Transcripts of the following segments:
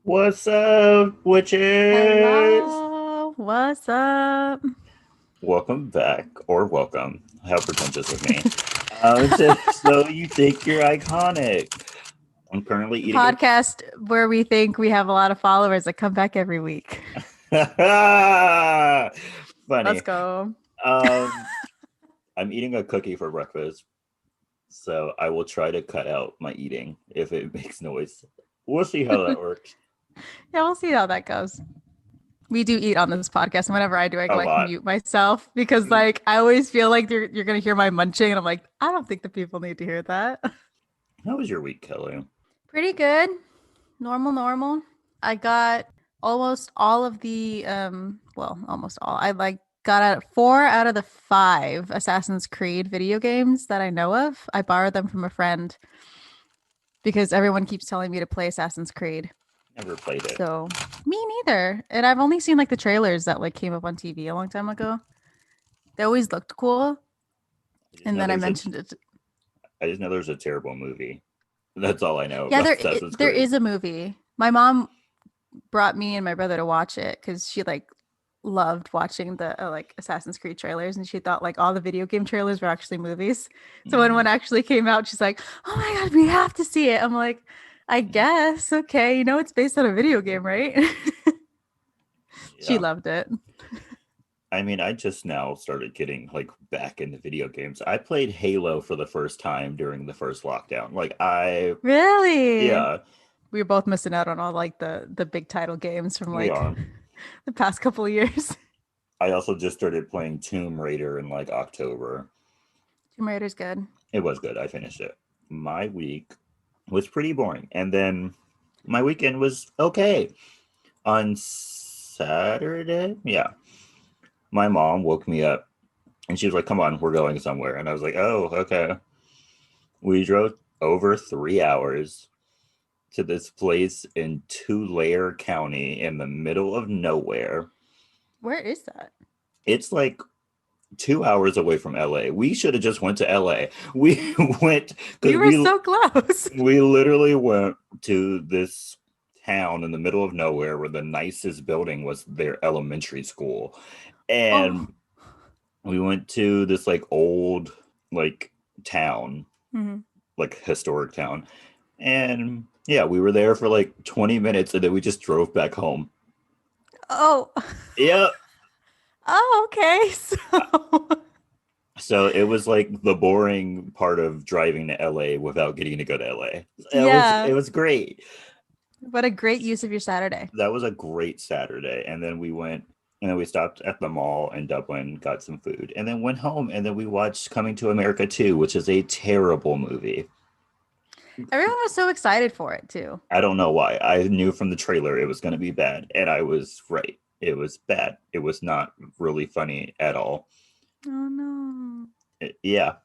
What's up, witches? Hello, what's up? Welcome back, or welcome, how pretentious of me. So you think you're iconic. I'm currently The eating podcast where we think we have a lot of followers that come back every week. a... Let's Funny. go. Um, I'm eating a cookie for breakfast, so I will try to cut out my eating if it makes noise. We'll see how that works. Yeah, we'll see how that goes. We do eat on this podcast, and whenever I do, I A like lot. mute myself because like I always feel like you're gonna hear my munching, and I'm like, I don't think the people need to hear that. How was your week, Kelly? Pretty good. Normal. I got almost all of the well, almost all. I like got out 4 out of the 5 Assassin's Creed video games that I know of. I borrowed them from a friend because everyone keeps telling me to play Assassin's Creed. Never played it. So, me neither. And I've only seen like the trailers that like came up on TV a long time ago. They always looked cool, I just and know then I there's a mentioned it. I just know there's a terrible movie. That's all I know Yeah, about Assassin's there Creed. is a movie. My mom brought me and my brother to watch it because she like loved watching the like Assassin's Creed trailers, and she thought like all the video game trailers were actually movies. So when Mm. one actually came out, she's like, "Oh my god, we have to see it." I'm like, "I guess okay, you know it's based on a video game, right?" She Yeah. loved it. I mean, I just now started getting like back into video games. I played Halo for the first time during the first lockdown. Really? Yeah, We were both missing out on all like the big title games from we like are. the past couple of years. I also just started playing Tomb Raider in like October. Tomb Raider's good. It was good. I finished it. My week was pretty boring. And then my weekend was okay. On Saturday, yeah, my mom woke me up and she was like, "Come on, we're going somewhere." And I was like, "Oh, okay." We drove over 3 hours to this place in Tulare County in the middle of nowhere. Where is that? It's like 2 hours away from LA. We should have just went to LA. We went We because were we so close. we literally went to this town in the middle of nowhere where the nicest building was their elementary school. Oh. And we went to this like old like town, Mhm. like historic town. And yeah, we were there for like 20 minutes and then we just drove back home. Oh. Yeah. Oh, okay. So it was like the boring part of driving to LA without getting to go to LA. It Yeah. was great. What a great use of your Saturday. That was a great Saturday. And then we went and then we stopped at the mall in Dublin, got some food, and then went home and then we watched Coming to America 2, which is a terrible movie. Everyone was so excited for it too. I don't know why. I knew from the trailer it was going to be bad, and I was right. It was bad. It was not really funny at all. Oh no. Yeah.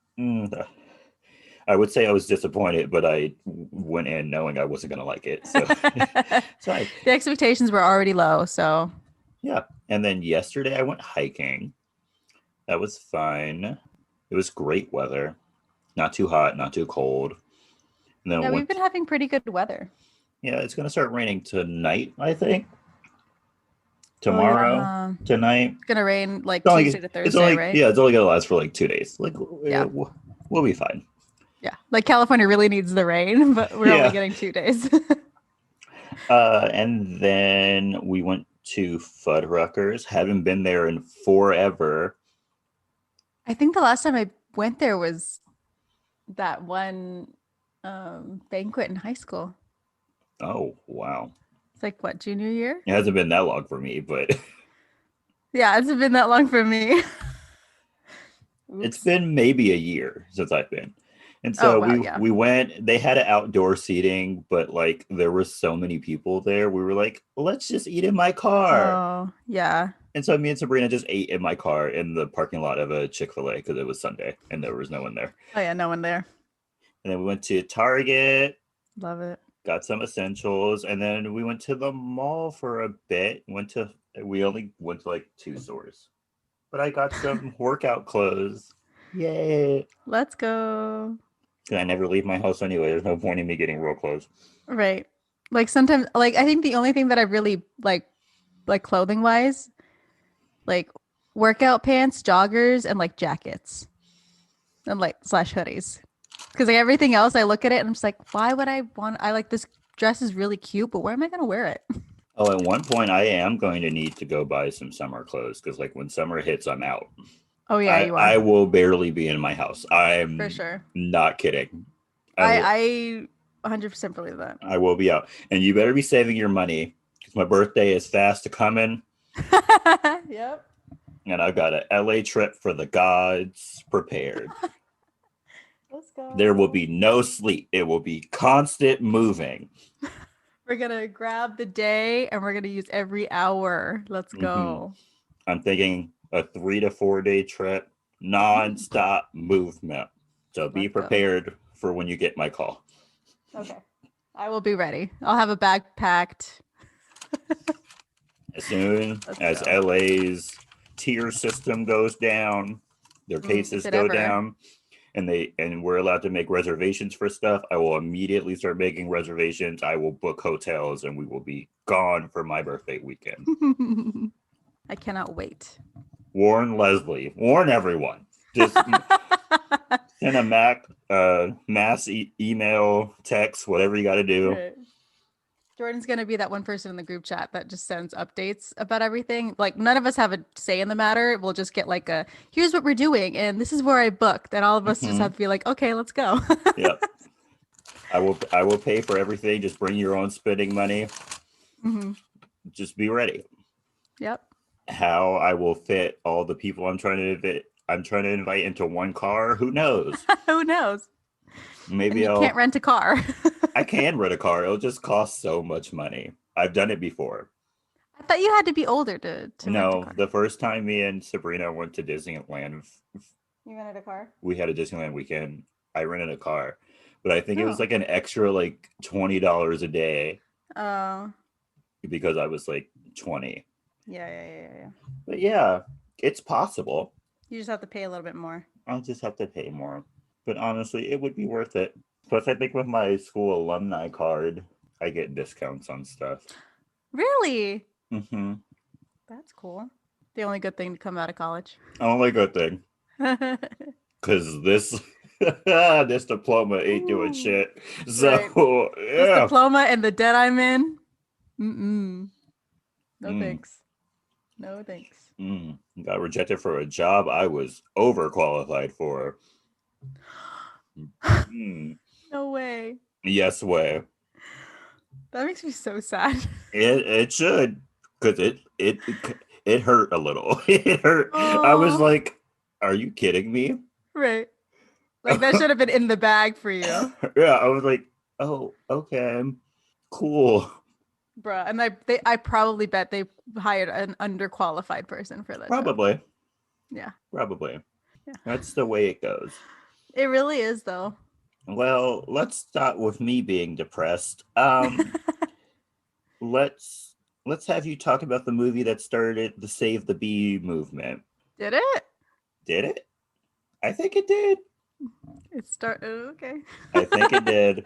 I would say I was disappointed, but I went in knowing I wasn't going to like it. So, The so I, expectations were already low, so yeah. And then yesterday I went hiking. That was fun. It was great weather. Not too hot, not too cold. And then yeah, we've been went, having pretty good weather. yeah, it's going to start raining tonight, I think. Oh yeah, Tomorrow, tonight. it's gonna rain like It's only, Tuesday to Thursday, right? yeah, it's only going to last for like 2 days. Like, Yeah, we'll be fine. yeah. Like California really needs the rain, but we're only Yeah. getting 2 days. And then we went to Fuddruckers. Haven't been there in forever. I think the last time I went there was that one banquet in high school. Oh, wow. It's like what, junior year? It hasn't been that long for me, but Yeah, it's been that long for me. it's Oops. been maybe a year since I've been. And Oh so wow, we yeah. we went, they had an outdoor seating, but like there were so many people there. We were like, let's just eat in my car. Oh yeah. And so me and Sabrina just ate in my car in the parking lot of a Chick-fil-A because it was Sunday and there was no one there. Oh yeah, no one there. And then we went to Target, Love it. got some essentials, and then we went to the mall for a bit. We only went to like two stores, but I got some workout clothes. Yay! Let's go. I never leave my house anyway. There's no point in me getting real clothes. Right. Like sometimes, like I think the only thing that I really like clothing wise, like workout pants, joggers, and like jackets and like slash hoodies. Because like everything else, I look at it and I'm just like, why would I want? I like this dress is really cute, but where am I gonna wear it? Oh, at one point, I am going to need to go buy some summer clothes because, like, when summer hits, I'm out. Oh yeah, I you are I will barely be in my house. for I'm sure. not kidding. I will I 100% believe that. I will be out, and you better be saving your money because my birthday is fast to coming, Yep. and I've got a LA trip for the gods prepared. Let's There will go. be no sleep. It will be constant moving. We're gonna grab the day and we're gonna use every hour. Let's Hmm. go. I'm thinking a 3 to 4 day trip, Mm, nonstop movement. So be let's go. prepared for when you get my call. Okay. I will be ready. I'll have a bag packed. As soon Let's as go. LA's tier system goes down, their If cases it go ever. down, and we're allowed to make reservations for stuff, I will immediately start making reservations. I will book hotels, and we will be gone for my birthday weekend. I cannot wait. Warn Leslie, warn everyone. Just send a mass email, text, whatever you got to do. Right. Jordan's gonna be that one person in the group chat that just sends updates about everything. Like none of us have a say in the matter. We'll just get like a here's what we're doing and this is where I booked, and all of us just Hmm. have to be like, okay, let's go. Yep. I will pay for everything. Just bring your own spending money. Hmm. Just be ready. Yep. How I will fit all the people I'm trying to invite into one car, who knows? Who knows? And Maybe you can't rent a car. I can rent a car. It'll just cost so much money. I've done it before. I thought you had to be older to rent a No, car. the first time me and Sabrina went to Disneyland, You rented a car? we had a Disneyland weekend. I rented a car, but I think it was Oh. like an extra like $20 a day Oh. because I was like 20. Yeah. But yeah, it's possible. You just have to pay a little bit more. I'll just have to pay more. But honestly, it would be worth it. Plus, I think with my school alumni card, I get discounts on stuff. Really? Mm-hmm. That's cool. The only good thing to come out of college. Only good thing, because this this diploma ain't doing Ooh. shit. Right. So This yeah. diploma and the debt I'm in. Mm-mm. No Mm, thanks. No thanks. got rejected for a job I was overqualified for. Mm, No way. yes, way. That makes me so sad. It should, because it hurt a little. It hurt. I was Oh, like, "Are you kidding me?" right. Like that should have been in the bag for you, Yeah, I was like, "Oh, okay, cool." bruh. And I probably bet they hired an underqualified person for that job. Probably, Yeah. probably. Yeah. That's the way it goes. It really is though. Well, let's start with me being depressed. Let's let's have you talk about the movie that started the Save the Bee movement. Did it? Did it? I think it did. It started okay. I think it did.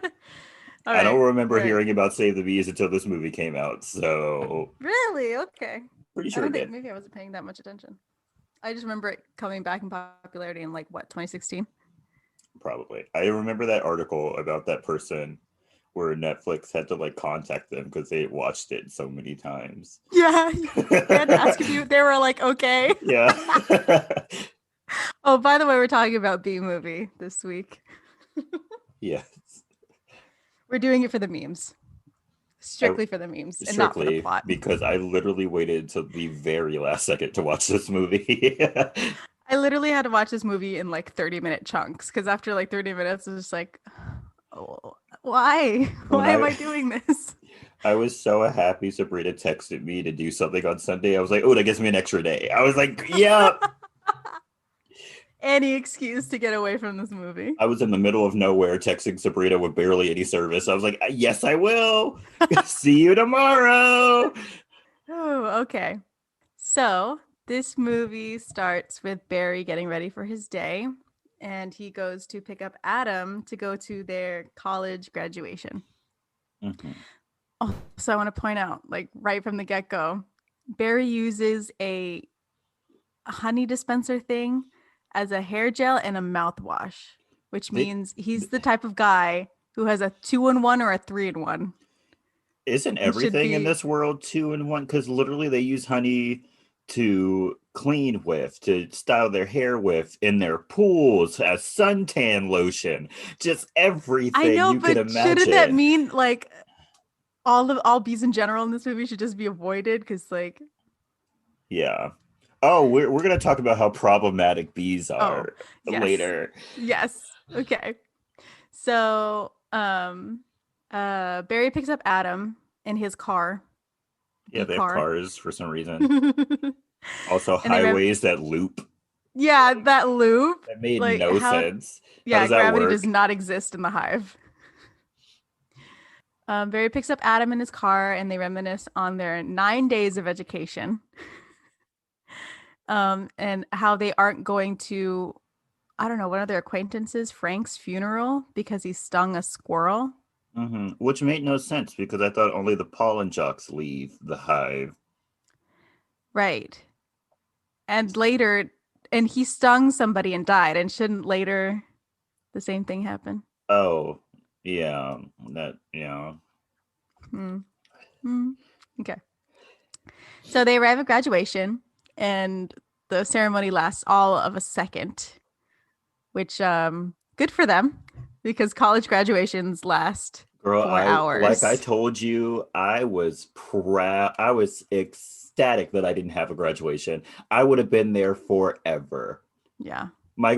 All I don't right. remember Right. hearing about Save the Bees until this movie came out, so Really? Okay. pretty I sure don't it think did. maybe I wasn't paying that much attention. I just remember it coming back in popularity in like what, 2016? Probably. I remember that article about that person where Netflix had to like contact them because they had watched it so many times. Yeah. They had to ask if you they were like, okay. Yeah. Oh, by the way, we're talking about B movie this week. Yes. We're doing it for the memes. I, Strictly for the memes and not for the strictly plot. because I literally waited until the very last second to watch this movie. I literally had to watch this movie in like 30-minute chunks because after like 30 minutes, it was just like, oh, why? when Why am I I doing this? I was so happy Sabrina texted me to do something on Sunday. I was like, oh, that gives me an extra day. I was like, yeah. Any excuse to get away from this movie. I was in the middle of nowhere texting Sabrina with barely any service. I was like, yes, I will. See you tomorrow. Oh, okay. So this movie starts with Barry getting ready for his day, and he goes to pick up Adam to go to their college graduation. Mm-hmm. Also, I want to point out, like right from the get-go, Barry uses a honey dispenser thing as a hair gel and a mouthwash, which They means he's the type of guy who has a 2-in-1 or a 3-in-1 isn't and should everything in be. this world 2 in 1? Because literally they use honey to clean with, to style their hair with, in their pools as suntan lotion, just I everything know, you could but shouldn't that imagine. mean like all bees in general in this movie should just be avoided? Because like, Yeah. Oh, we're gonna talk about how problematic bees oh are yes, later. yes, okay. So Barry picks up Adam in his car, Yeah, bee they have car. cars for some reason. And Also, they rev highways that loop. yeah, that loop. That made Like no how sense. How yeah, does that gravity does work? not exist in the hive. Barry picks up Adam in his car and they reminisce on their 9 days of education. And how they aren't going to, I don't know, one of their acquaintances, Frank's funeral, because he stung a squirrel. Which made no sense because I thought only the pollen jocks leave the hive. Right. And later, and he stung somebody and died. And shouldn't later the same thing happen? Oh, yeah, that yeah. Hmm. Hmm. Okay. So they arrive at graduation, and the ceremony lasts all of a second, which good for them because college graduations last Girl, four I like I hours. told you, I was proud. I was ecstatic that I didn't have a graduation. I would have been there forever. Yeah. My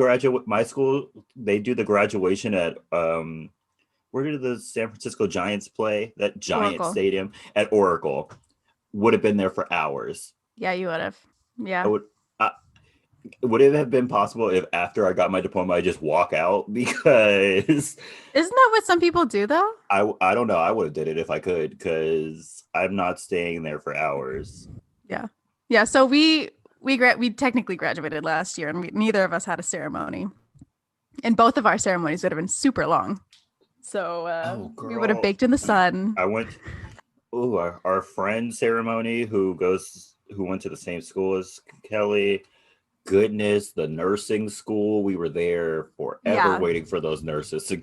school, they do the graduation at where did the San Francisco Giants play? That giant Oracle. stadium at Oracle. Would have been there for hours. Yeah, you would have. I Yeah. would. I, would it have been possible if after I got my diploma I just walk out? Because Isn't that what some people do though? I don't know. I would have did it if I could because I'm not staying there for hours. Yeah. Yeah. So we technically graduated last year, and neither of us had a ceremony, and both of our ceremonies would have been super long. So Oh, we would have girl, baked in the sun. I went. Oh, our friend ceremony who went to the same school as Kelley. Goodness, the nursing school. We were there forever Yeah. waiting for those nurses to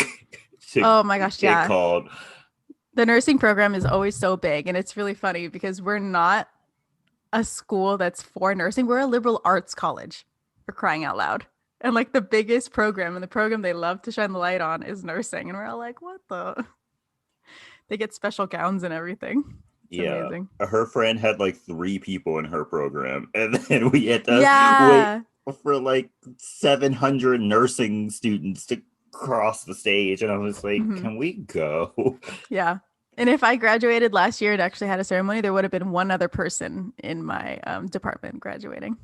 Oh my gosh. get Yeah. called. The nursing program is always so big, and it's really funny because we're not a school that's for nursing. We're a liberal arts college, for crying out loud. And like the biggest program and the program they love to shine the light on is nursing. And we're all like, what the? They get special gowns and everything. It's Yeah, amazing. her friend had like 3 people in her program, and then we had to wait Yeah. for like 700 nursing students to cross the stage, and I was like, Hmm. "Can we go?" Yeah. And if I graduated last year and actually had a ceremony, there would have been one other person in my department graduating.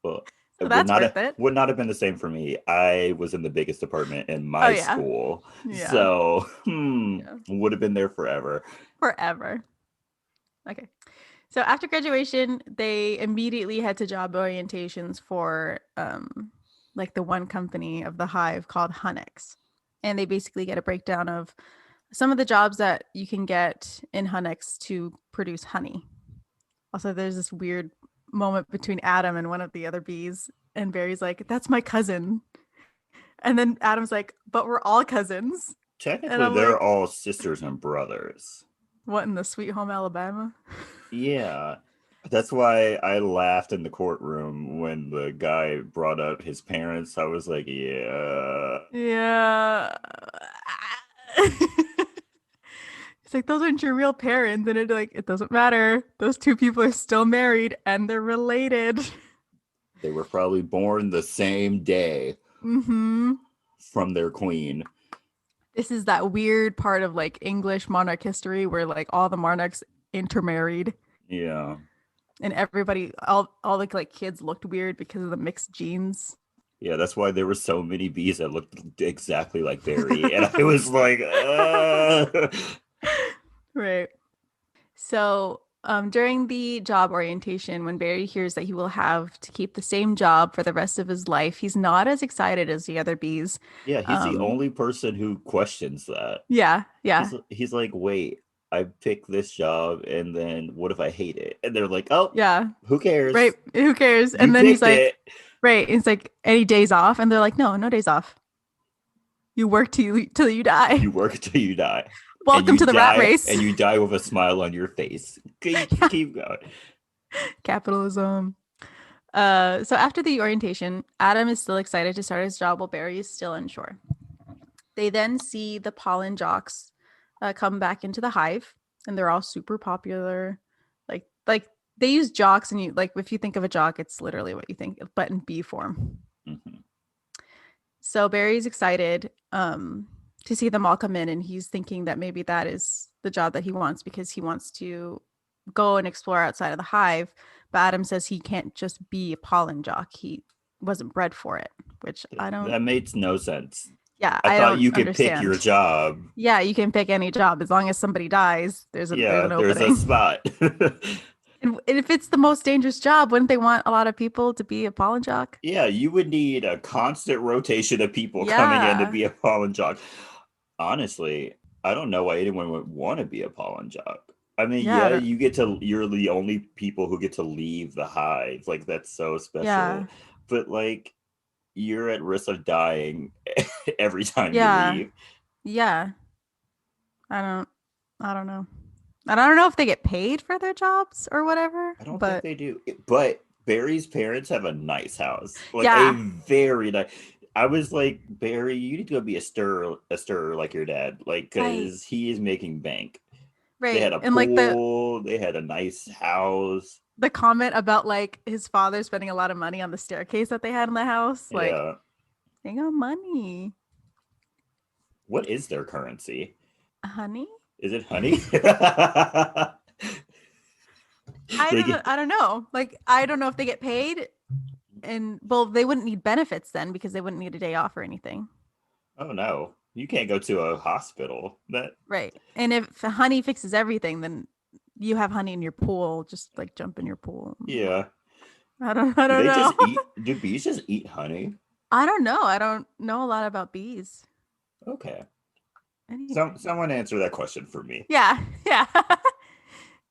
Well, So that's worth it. would not have been the same for me. I was in the biggest department in Oh, my yeah. school, Yeah. so Yeah. would have been there forever. Forever. Okay. So after graduation, they immediately head to job orientations for like the one company of the hive called Hunex. And they basically get a breakdown of some of the jobs that you can get in Hunex to produce honey. Also, there's this weird moment between Adam and one of the other bees, and Barry's like, "That's my cousin." And then Adam's like, "But we're all cousins." And Technically, I'm they're like, all sisters and brothers. "What in the sweet home Alabama?" Yeah. That's why I laughed in the courtroom when the guy brought up his parents. I was like, yeah. Yeah. It's like those aren't your real parents, and it doesn't matter. Those two people are still married and they're related. They were probably born the same day Hmm. from their queen. This is that weird part of like English monarch history where like all the monarchs intermarried Yeah. and everybody all the like kids looked weird because of the mixed genes. Yeah, that's why there were so many bees that looked exactly like Barry. And I was like, Right. So During the job orientation, when Barry hears that he will have to keep the same job for the rest of his life, he's not as excited as the other bees. Yeah, he's the Um, only person who questions that. yeah, yeah, He's like, wait, I picked this job, and then what if I hate it? And they're like, oh, yeah. who Right. cares? Who cares? You And then he's picked like, it. right. It's like, any days off? And they're like, no, no days off. You work till you die. You work until you die, Welcome to the rat and race. you die with a smile on your face. Yeah. Keep going. Capitalism. So after the orientation, Adam is still excited to start his job while Barry is still unsure. They then see the pollen jocks come back into the hive, and they're all super popular. Like they use jocks, and you like if you think of a jock, it's literally what you think, but in bee form. Mhm. So Barry's excited to see them all come in, and he's thinking that maybe that is the job that he wants because he wants to go and explore outside of the hive. But Adam says he can't just be a pollen jock. He wasn't bred for it, which I don't. That makes no sense. Yeah, I I thought don't you could pick your understand. job. Yeah, you can pick any job as long as somebody dies. There's Yeah, an there's a opening. spot. And if it's the most dangerous job, wouldn't they want a lot of people to be a pollen jock? Yeah, you would need a constant rotation of people coming in to Yeah, be a pollen jock. Honestly, I don't know why anyone would want to be a pollen jock. I mean, yeah, yeah, you're the only people who get to leave the hive. Like that's so yeah, special. But like you're at risk of dying every time you yeah, leave. yeah. I don't, I don't know. And I don't know if they get paid for their jobs or whatever, I don't think but they do. But Barry's parents have a nice house. Like a yeah, very nice. I was like, Barry, you need to go be a stirrer like your dad. Like, right, cause he is making bank. They had right. a And like pool, they had a nice house. the comment about like his father spending a lot of money on the staircase that they had in the house, like Yeah. they got money, What is their currency? honey. Is it honey? they get I don't know. Like I don't know if they get paid, and well, they wouldn't need benefits then because they wouldn't need a day off or anything. oh no. You can't go to a hospital. That Right. And if honey fixes everything, then you have honey in your pool, just like jump in your pool. yeah. I Do don't they know. just eat do bees just eat honey? I don't know. I don't know a lot about bees. Okay. Anyway. Someone answer that question for me. Yeah. Yeah.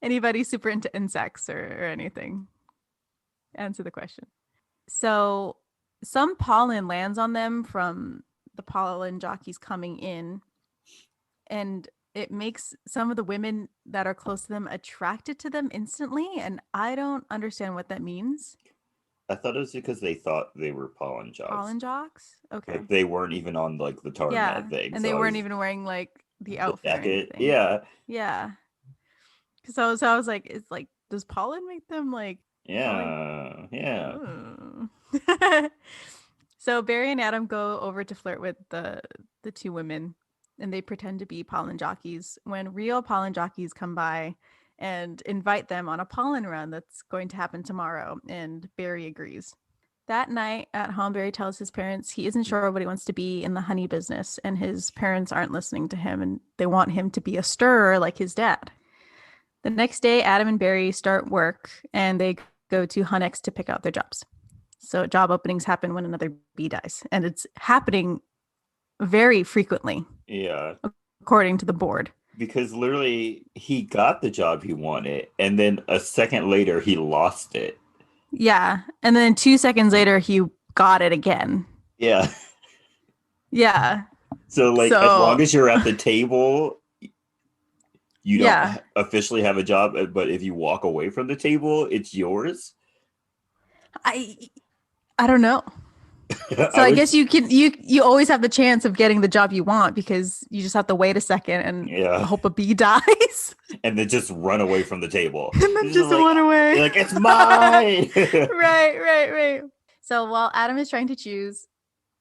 Anybody super into insects or anything? Answer the question. So some pollen lands on them from the pollen jockeys coming in, and it makes some of the women that are close to them attracted to them instantly. And I don't understand what that means. I thought it was because they thought they were pollen jocks. Pollen jocks? Okay. Like they weren't even on like the Yeah. target thing. And So they I weren't was even wearing like the the outfit or jacket. anything. Yeah. Yeah. So I was like, it's like, does pollen make them like pollen? Yeah. Yeah. Ooh. So Barry and Adam go over to flirt with the two women, and they pretend to be pollen jockeys when real pollen jockeys come by and invite them on a pollen run that's going to happen tomorrow, and Barry agrees. That night at home, Barry tells his parents he isn't sure what he wants to be in the honey business, and his parents aren't listening to him, and they want him to be a stirrer like his dad. The next day, Adam and Barry start work, and they go to Hunex to pick out their jobs. So job openings happen when another bee dies, and it's happening very frequently, Yeah. according to the board. Because literally he got the job he wanted and then a second later he lost it. Yeah, and then 2 seconds later, he got it again. Yeah. Yeah. So like as long So as you're at the table, you don't yeah, officially have a job, but if you walk away from the table, it's yours. I I don't know. So I I was guess you always have the chance of getting the job you want because you just have to wait a second and yeah, hope a bee dies and then just run away from the table. and then It's just just run away. like it's mine. Right. So while Adam is trying to choose,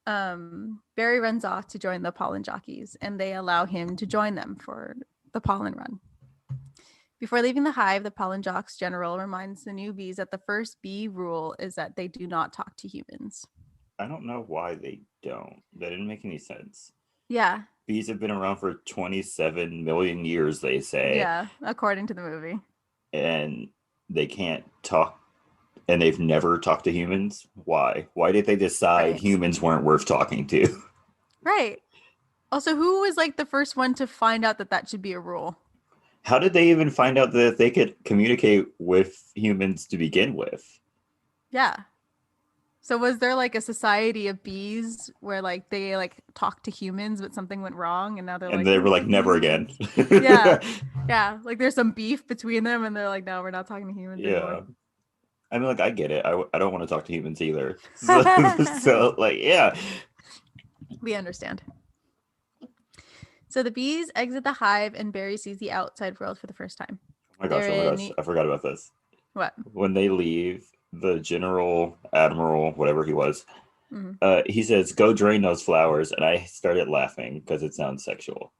Barry runs off to join the pollen jockeys, and they allow him to join them for the pollen run. Before leaving the hive, the pollen jocks general reminds the newbies that the first bee rule is that they do not talk to humans. I don't know why they don't. That didn't make any sense. Yeah, Bees have been around for 27 million years, they say. yeah, according to the movie. and they can't talk, and they've never talked to humans. Why did they decide Right. humans weren't worth talking to? Right. Also, who was like the first one to find out that that should be a rule? How did they even find out that they could communicate with humans to begin with? Yeah. So was there like a society of bees where like they like talk to humans but something went wrong and now they're And like, they we're were like, talking to never again. humans? Yeah. Yeah. Like there's some beef between them and they're like, no, we're not talking to humans anymore. Yeah. I mean, like, I get it. I don't want to talk to humans either. So like, yeah. We understand. So the bees exit the hive and Barry sees the outside world for the first time. Oh my gosh, They're oh my in gosh. I forgot about this. what? When they leave, the general, admiral, whatever he was, Mhm. he says, "Go drain those flowers," and I started laughing because it sounds sexual.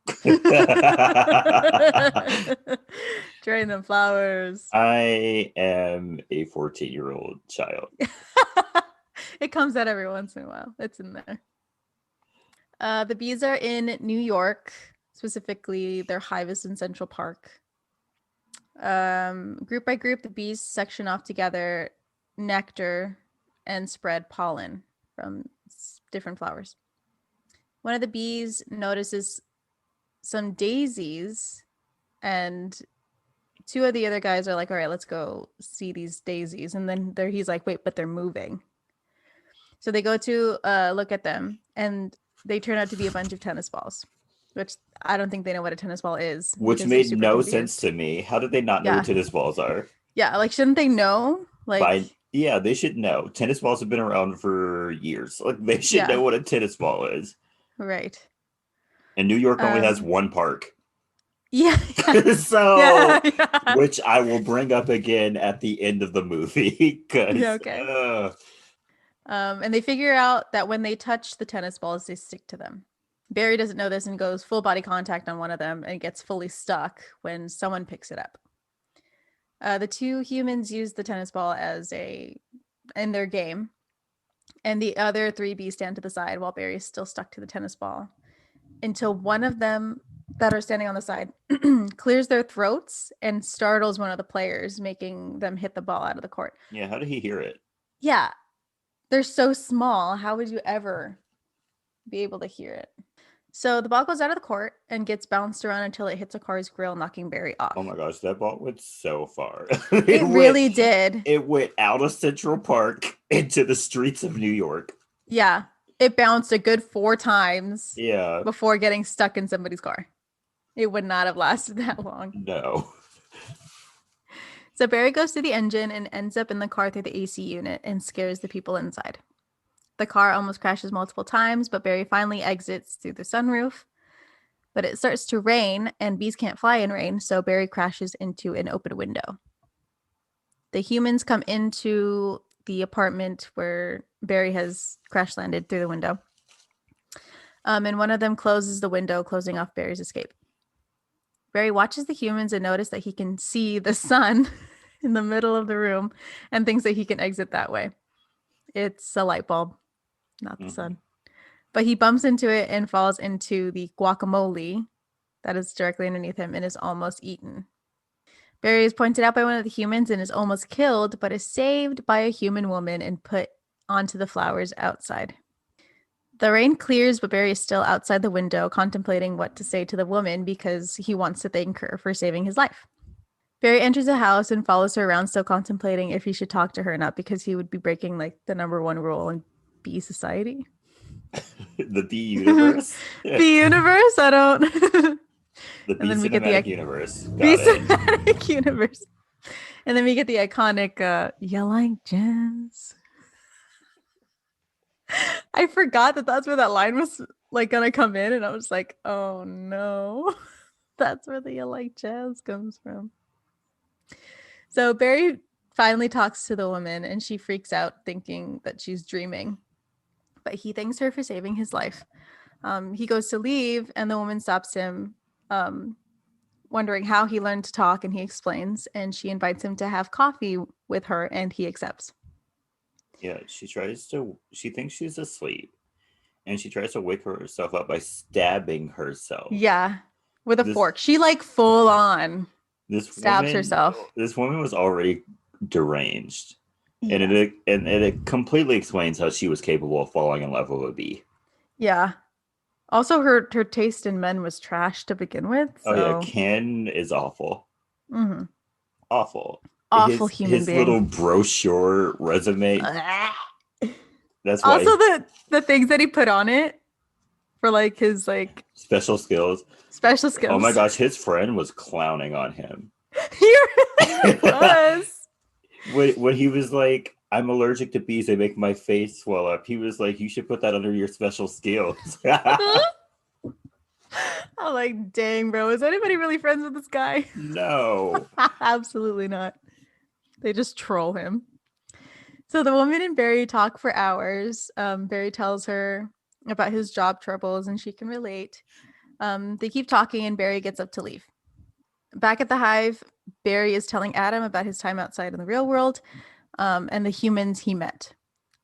Drain them flowers. I am a 14-year-old child. It comes out every once in a while. It's in there. The bees are in New York, specifically their hive is in Central Park. Group by group, the bees section off together nectar and spread pollen from different flowers. One of the bees notices some daisies, and two of the other guys are like, all right, let's go see these daisies. And then he's like, wait, but they're moving. So they go to look at them, and they turn out to be a bunch of tennis balls, which I don't think they know what a tennis ball is Which because they're made super no sense confused. to me. How did they not know what Yeah. tennis balls are? Yeah. Like, shouldn't they know? Like, Yeah, they should know. Tennis balls have been around for years. Like, they should yeah. know what a tennis ball is. Right. And New York only has Um, one park. yeah. Yeah. Yeah. So, Yeah. which I will bring up again at the end of the movie Yeah. because Okay. And they figure out that when they touch the tennis balls, they stick to them. Barry doesn't know this and goes full body contact on one of them and gets fully stuck when someone picks it up. The two humans use the tennis ball as in their game, and the other three bees stand to the side while Barry is still stuck to the tennis ball until one of them that are standing on the side clears their throats and startles one of the players, making them hit the ball out of the court. yeah, how did he hear it? Yeah, they're so small. How would you ever be able to hear it? So the ball goes out of the court and gets bounced around until it hits a car's grill, knocking Barry Oh off. my gosh, that ball went so far. It really did. It went out of Central Park into the streets of New York. Yeah, it bounced a good 4 times Yeah, before getting stuck in somebody's car. It would not have lasted that long. no. So Barry goes to the engine and ends up in the car through the AC unit and scares the people inside. The car almost crashes multiple times, but Barry finally exits through the sunroof. But it starts to rain, and bees can't fly in rain, so Barry crashes into an open window. The humans come into the apartment where Barry has crash landed through the window. And one of them closes the window, closing off Barry's escape. Barry watches the humans and notices that he can see the sun in the middle of the room and thinks that he can exit that way. It's a light bulb, not the sun. But he bumps into it and falls into the guacamole that is directly underneath him and is almost eaten. Barry is pointed out by one of the humans and is almost killed, but is saved by a human woman and put onto the flowers outside. The rain clears, but Barry is still outside the window, contemplating what to say to the woman because he wants to thank her for saving his life. Barry enters the house and follows her around, still contemplating if he should talk to her or not, because he would be breaking like the number one rule in bee society. The bee universe? Bee universe? I don't. The bee cinematic universe. Got bee it. cinematic universe. And then we get the iconic, you like jazz? I forgot that that's where that line was like gonna come in, and I was like, oh no, that's where the you like jazz comes from. So Barry finally talks to the woman, and she freaks out, thinking that she's dreaming. But he thanks her for saving his life. He goes to leave, and the woman stops him, wondering how he learned to talk, and he explains, and she invites him to have coffee with her, and he accepts. Yeah, she thinks she's asleep, and she tries to wake herself up by stabbing herself. Yeah, with a fork. She like full on. This Stabs woman, herself. this woman was already deranged, and Yeah. it completely explains how she was capable of falling in love with a bee. Yeah. Also, her taste in men was trash to begin with, Oh yeah, so Ken is awful, mhm. awful. Awful human His being. little brochure resume. Ugh. That's Also, why the things that he put on it for like his like special skills. special Oh my skills. gosh, his friend was clowning on him. He really was. When he was like, I'm allergic to bees, they make my face swell up. He was like, you should put that under your special skills. I'm like, dang, bro, is anybody really friends with this guy? No. Absolutely not. They just troll him. So the woman and Barry talk for hours. Barry tells her about his job troubles and she can relate. They keep talking and Barry gets up to leave. Back at the hive, Barry is telling Adam about his time outside in the real world and the humans he met.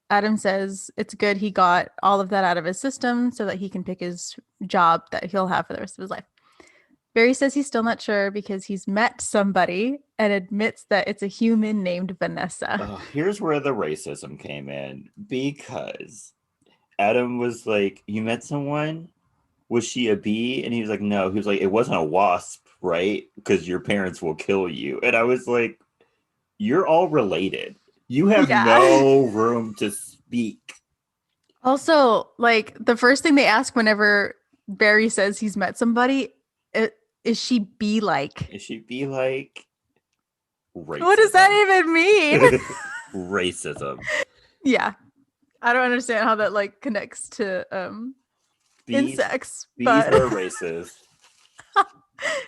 Adam says it's good he got all of that out of his system so that he can pick his job that he'll have for the rest of his life. Barry says he's still not sure because he's met somebody and admits that it's a human named Vanessa. Here's where the racism came in because Adam was like, you met someone? Was she a bee? And he was like, no. He was like, it wasn't a wasp, right? Because your parents will kill you. And I was like, you're all related. You have Yeah. no room to speak. Also, like the first thing they ask whenever Barry says he's met somebody, is she bee like? It should be like racism. What does that even mean? Racism. Yeah. I don't understand how that like connects to insects. Bees But are racist.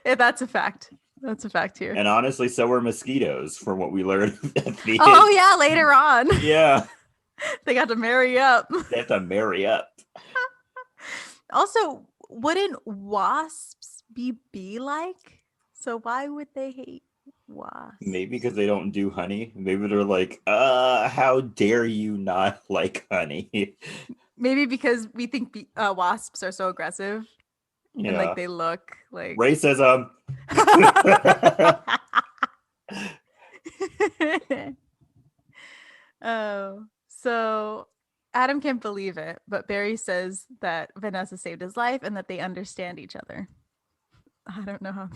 yeah, that's a fact. That's a fact here. And honestly, so are mosquitoes, from what we learned at the Oh end. yeah, later on. Yeah. They got to marry up. They have to marry up. Also, wouldn't wasps be bee-like? So why would they hate wasps? Maybe because they don't do honey. Maybe they're like, how dare you not like honey? Maybe because we think wasps are so aggressive and Yeah. like they look like Racism. Oh, so Adam can't believe it, but Barry says that Vanessa saved his life and that they understand each other. I don't know how.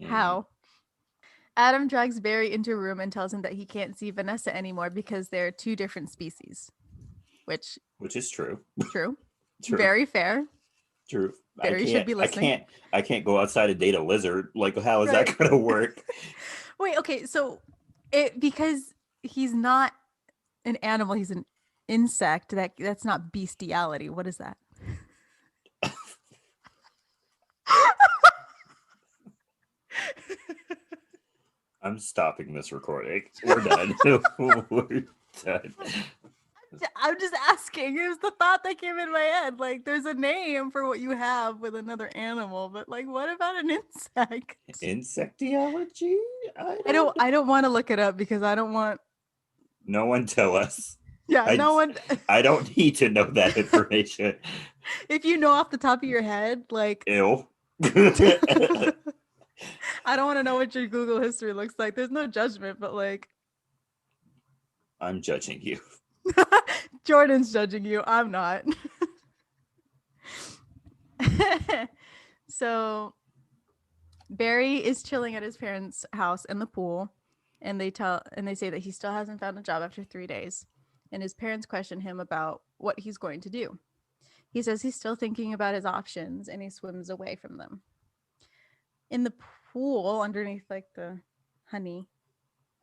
How? Adam drags Barry into a room and tells him that he can't see Vanessa anymore because they're two different species. Which is true. True. True. Very fair. True. Barry should be listening. I can't go outside and date a lizard. Like, how is that gonna work? Wait, okay, so because he's not an animal, he's an insect. That's not bestiality. What is that? I'm stopping this recording. We're done. We're done. I'm just asking. It was the thought that came in my head. Like, there's a name for what you have with another animal, but like, what about an insect? Insectiology? I don't want to look it up because I don't want. No one tell us. Yeah, no one. I don't need to know that information. If you know off the top of your head, like. Ew. I don't want to know what your Google history looks like. There's no judgment, but like. I'm judging you. Jordan's judging you. I'm not. So Barry is chilling at his parents' house in the pool, and they say that he still hasn't found a job after 3 days. And his parents question him about what he's going to do. He says he's still thinking about his options and he swims away from them. In the pool underneath like the honey,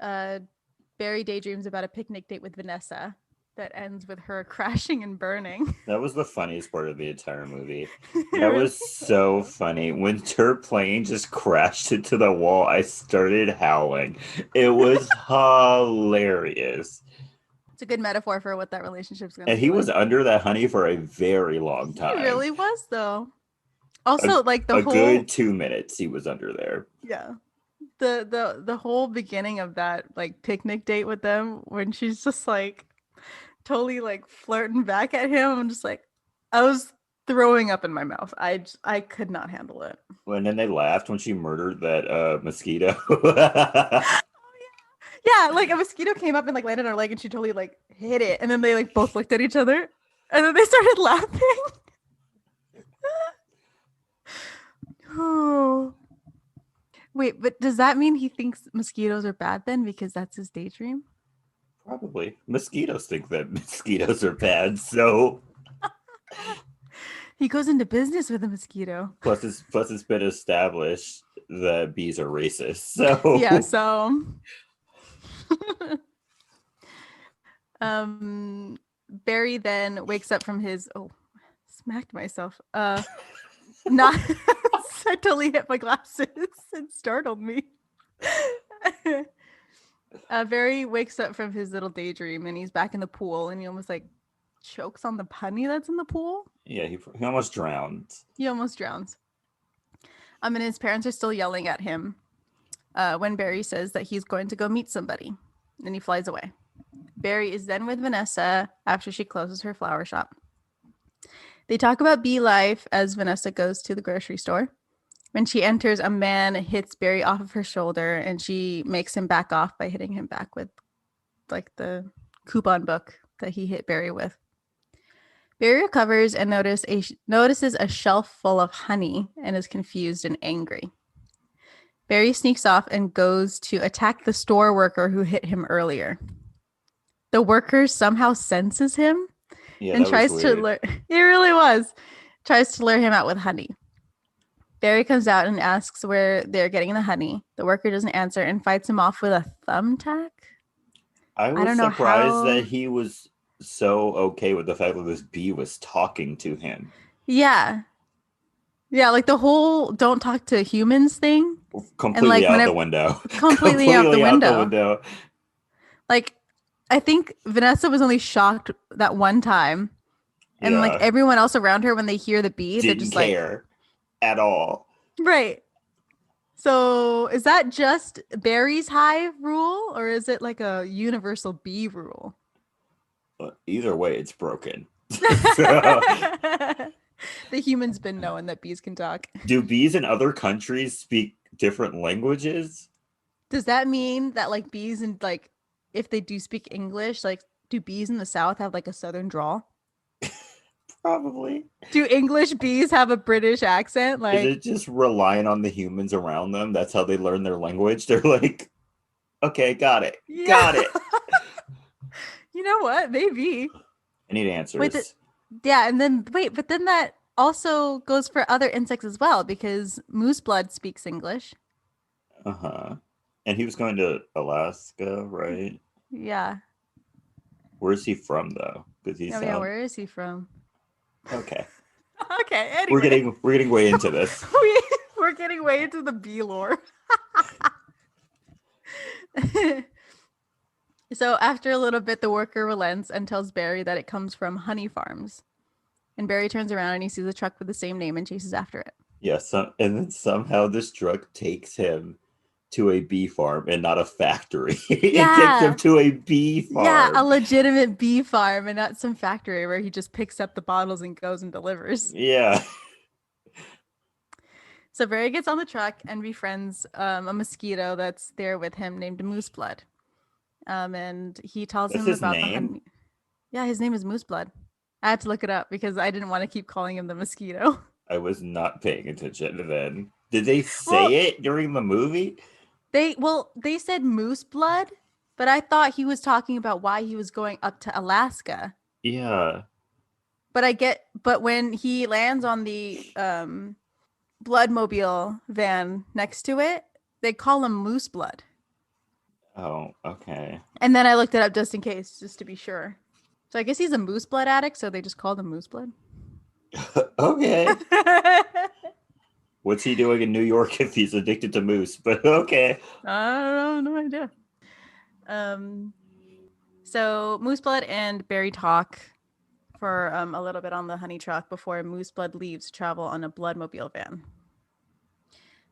Barry daydreams about a picnic date with Vanessa that ends with her crashing and burning. That was the funniest part of the entire movie. That was so funny. When her plane just crashed into the wall, I started howling. It was hilarious. It's a good metaphor for what that relationship's going to be. And he was under that honey for a very long time. He really was, though. Also, like a good 2 minutes he was under there. Yeah. The whole beginning of that like picnic date with them when she's just like totally like flirting back at him. I'm just like, I was throwing up in my mouth. I could not handle it. And then they laughed when she murdered that mosquito. Yeah, like a mosquito came up and like landed on her leg, and she totally like hit it, and then they like both looked at each other, and then they started laughing. Oh. Wait, but does that mean he thinks mosquitoes are bad then because that's his daydream? Probably. Mosquitoes think that mosquitoes are bad, so He goes into business with a mosquito. plus it's been established that bees are racist. So Yeah, so um Barry then wakes up from his smacked myself. Not I totally hit my glasses and startled me. Barry wakes up from his little daydream and he's back in the pool and he almost like chokes on the honey that's in the pool. yeah, he almost drowned. He almost drowns. And his parents are still yelling at him when Barry says that he's going to go meet somebody. And he flies away. Barry is then with Vanessa after she closes her flower shop. They talk about bee life as Vanessa goes to the grocery store. When she enters, a man hits Barry off of her shoulder and she makes him back off by hitting him back with like the coupon book that he hit Barry with. Barry recovers and notices a shelf full of honey and is confused and angry. Barry sneaks off and goes to attack the store worker who hit him earlier. The worker somehow senses him and tries to lure. It really was. Tries to lure him out with honey. Barry comes out and asks where they're getting the honey. The worker doesn't answer and fights him off with a thumbtack. I was surprised that he was so okay with the fact that this bee was talking to him. Yeah. Yeah, like the whole don't talk to humans thing. Completely out the window. Completely out the window. Like, I think Vanessa was only shocked that one time. And like everyone else around her, when they hear the bee, they're just care at all. Right. So is that just Barry's hive rule or is it like a universal bee rule? Either way, it's broken. The humans been knowing that bees can talk. Do bees in other countries speak different languages? Does that mean that like bees and like if they do speak English, like do bees in the South have like a Southern drawl? Probably. Do English bees have a British accent? Like, is it just relying on the humans around them? That's how they learn their language. They're like, okay, got it. Yeah. Got it. You know what? Maybe. I need answers. But then that also goes for other insects as well, because moose blood speaks English. Uh-huh. And he was going to Alaska, right? Yeah. Where is he from, though? Because he's where is he from? Okay. Okay. Anyway. We're getting way into this. We're getting way into the bee lore. So after a little bit, the worker relents and tells Barry that it comes from honey farms. And Barry turns around and he sees a truck with the same name and chases after it. Yes, and then somehow this truck takes him to a bee farm and not a factory. It takes him to a bee farm. Yeah, a legitimate bee farm and not some factory where he just picks up the bottles and goes and delivers. Yeah. So Barry gets on the truck and befriends a mosquito that's there with him named Moose Blood. And he tells him about the honey. Yeah, his name is Moose Blood. I had to look it up because I didn't want to keep calling him the mosquito. I was not paying attention to then. Did they say it during the movie? They said moose blood, but I thought he was talking about why he was going up to Alaska. Yeah. But when he lands on the Bloodmobile van next to it, they call him Moose Blood. Oh, okay. And then I looked it up just in case, just to be sure. So I guess he's a moose blood addict, so they just called him Moose Blood. Okay. What's he doing in New York if he's addicted to moose? But okay. I don't know, no idea. So Moose Blood and Barry talk for a little bit on the honey truck before Moose Blood leaves to travel on a Bloodmobile van.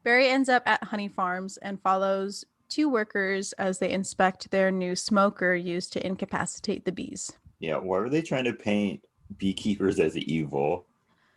Barry ends up at Honey Farms and follows two workers as they inspect their new smoker used to incapacitate the bees. Yeah, why are they trying to paint beekeepers as evil?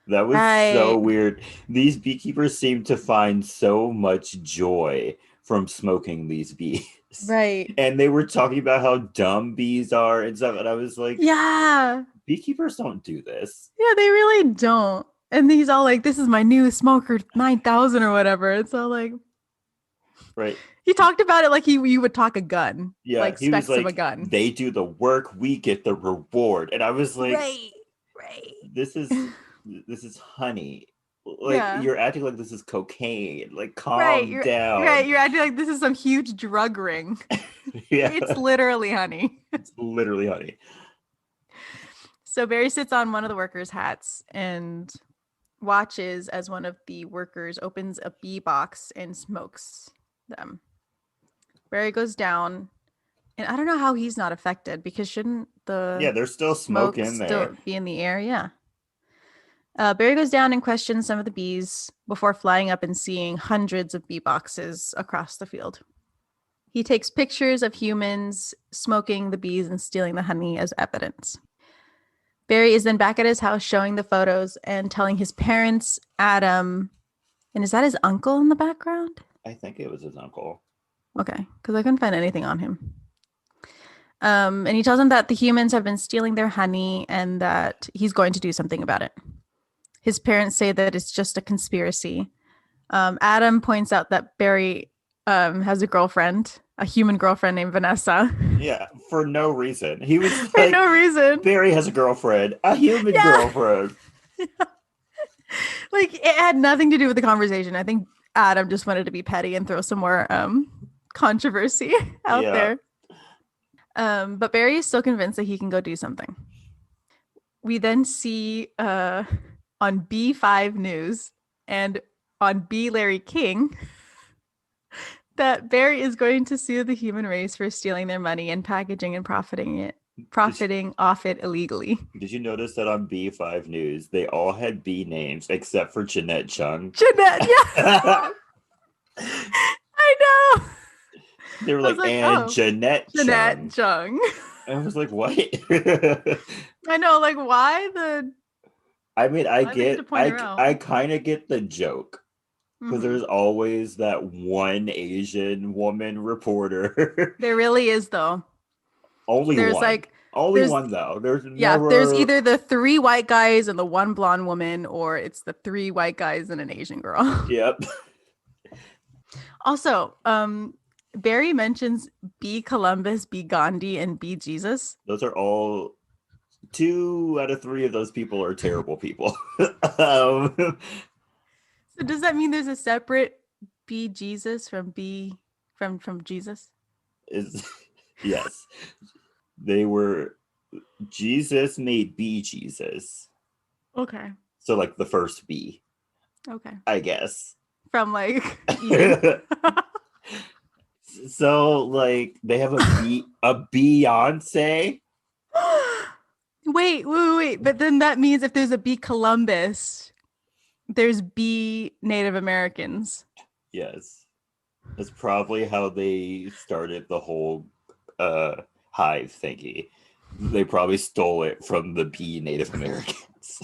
That was so Right. weird. These beekeepers seem to find so much joy from smoking these bees. Right. And they were talking about how dumb bees are and stuff. And I was like, Yeah. beekeepers don't do this. Yeah, they really don't. And he's all like, this is my new smoker 9000 or whatever. It's all like, Right. he talked about it like you would talk a gun, Yeah. like He was specs of a like, gun. they do the work, we get the reward. And I was like, Right. Right. this is honey. Like Yeah. you're acting like this is cocaine. Like Right. calm You're right. down. You're acting like this is some huge drug ring. Yeah. It's literally honey. It's literally honey. So Barry sits on one of the workers' hats and watches as one of the workers opens a bee box and smokes them. Barry goes down, and I don't know how he's not affected because shouldn't Yeah, the there's still smoke smoke in there. still be in the air? Yeah. Barry goes down and questions some of the bees before flying up and seeing hundreds of bee boxes across the field. He takes pictures of humans smoking the bees and stealing the honey as evidence. Barry is then back at his house showing the photos and telling his parents, Adam, and is that his uncle in the background? I think it was his uncle. Okay, because I couldn't find anything on him. And he tells them that the humans have been stealing their honey and that he's going to do something about it. His parents say that it's just a conspiracy. Adam points out that Barry has a girlfriend, a human girlfriend named Vanessa. Yeah, for no reason. He was For like, no reason. Barry has a girlfriend, a human Yeah. girlfriend. Like it had nothing to do with the conversation. I think Adam just wanted to be petty and throw some more controversy out Yeah. there. But Barry is still convinced that he can go do something. We then see on B5 News and on B Larry King that Barry is going to sue the human race for stealing their money and packaging and profiting off it illegally. Did you notice that on B5 News, they all had B names except for Jeanette Chung? Jeanette, yeah. I know. They were like, and Jeanette Chung. Chung. I was like, what? I know, like, why the... I mean, Why they had to point her out? I kind of get the joke. Because there's always that one Asian woman reporter. There really is, though. Only There's one. like Only one, though. There's never... there's either the 3 white guys and the 1 blonde woman, or it's the 3 white guys and an Asian girl. Yep. Also, Barry mentions B. Columbus, B. Gandhi, and B. Jesus. Those are all... 2 out of 3 of those people are terrible people. So does that mean there's a separate B. Jesus from B. from Jesus? Yes. They were... Jesus made B Jesus. Okay. So like the first B. Okay. I guess. From like Eden. So like they have a Beyonce. Wait. But then that means if there's a B Columbus, there's B Native Americans. Yes. That's probably how they started the whole hive thingy. They probably stole it from the B Native Americans.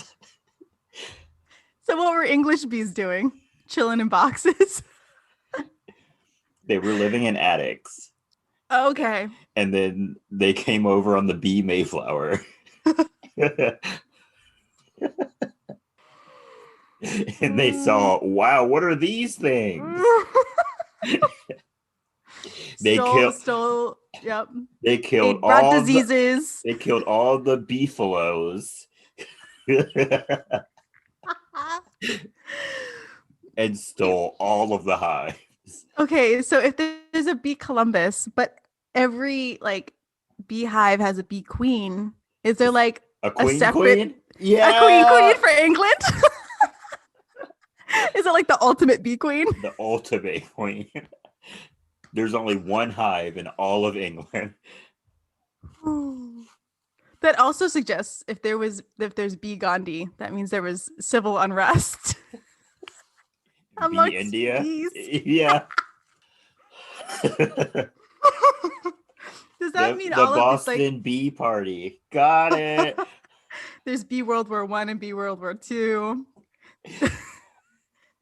So what were English bees doing? Chilling in boxes? They were living in attics. Okay. And then they came over on the B Mayflower. And they saw, wow, what are these things? They killed. Yep. They killed brought all diseases. They killed all the beefaloes. And stole all of the hives. Okay, so if there's a bee Columbus, but every like beehive has a bee queen, is there like a queen separate queen? Yeah. A queen for England? Is it like the ultimate bee queen? The ultimate queen. There's only one hive in all of England. That also suggests if there's bee Gandhi, that means there was civil unrest. Bee India? Bees. Yeah. Does that mean the all Boston of this, like... Bee Party? Got it. There's Bee World War I and Bee World War II.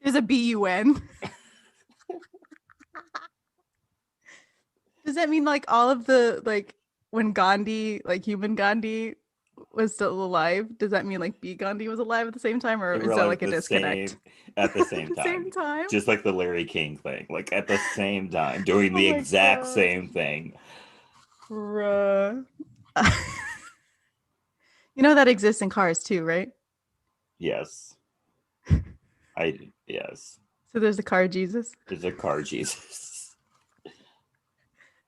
There's a BUN. Does that mean like all of the like when Gandhi, like human Gandhi, was still alive? Does that mean like B Gandhi was alive at the same time, or They is were there like like a the disconnect same at the at same the same time. time? Just like the Larry King thing, like at the same time, doing Oh the my exact god. same thing. Bruh. You know that exists in cars too, right? Yes. Yes. So there's the car Jesus. There's a car Jesus.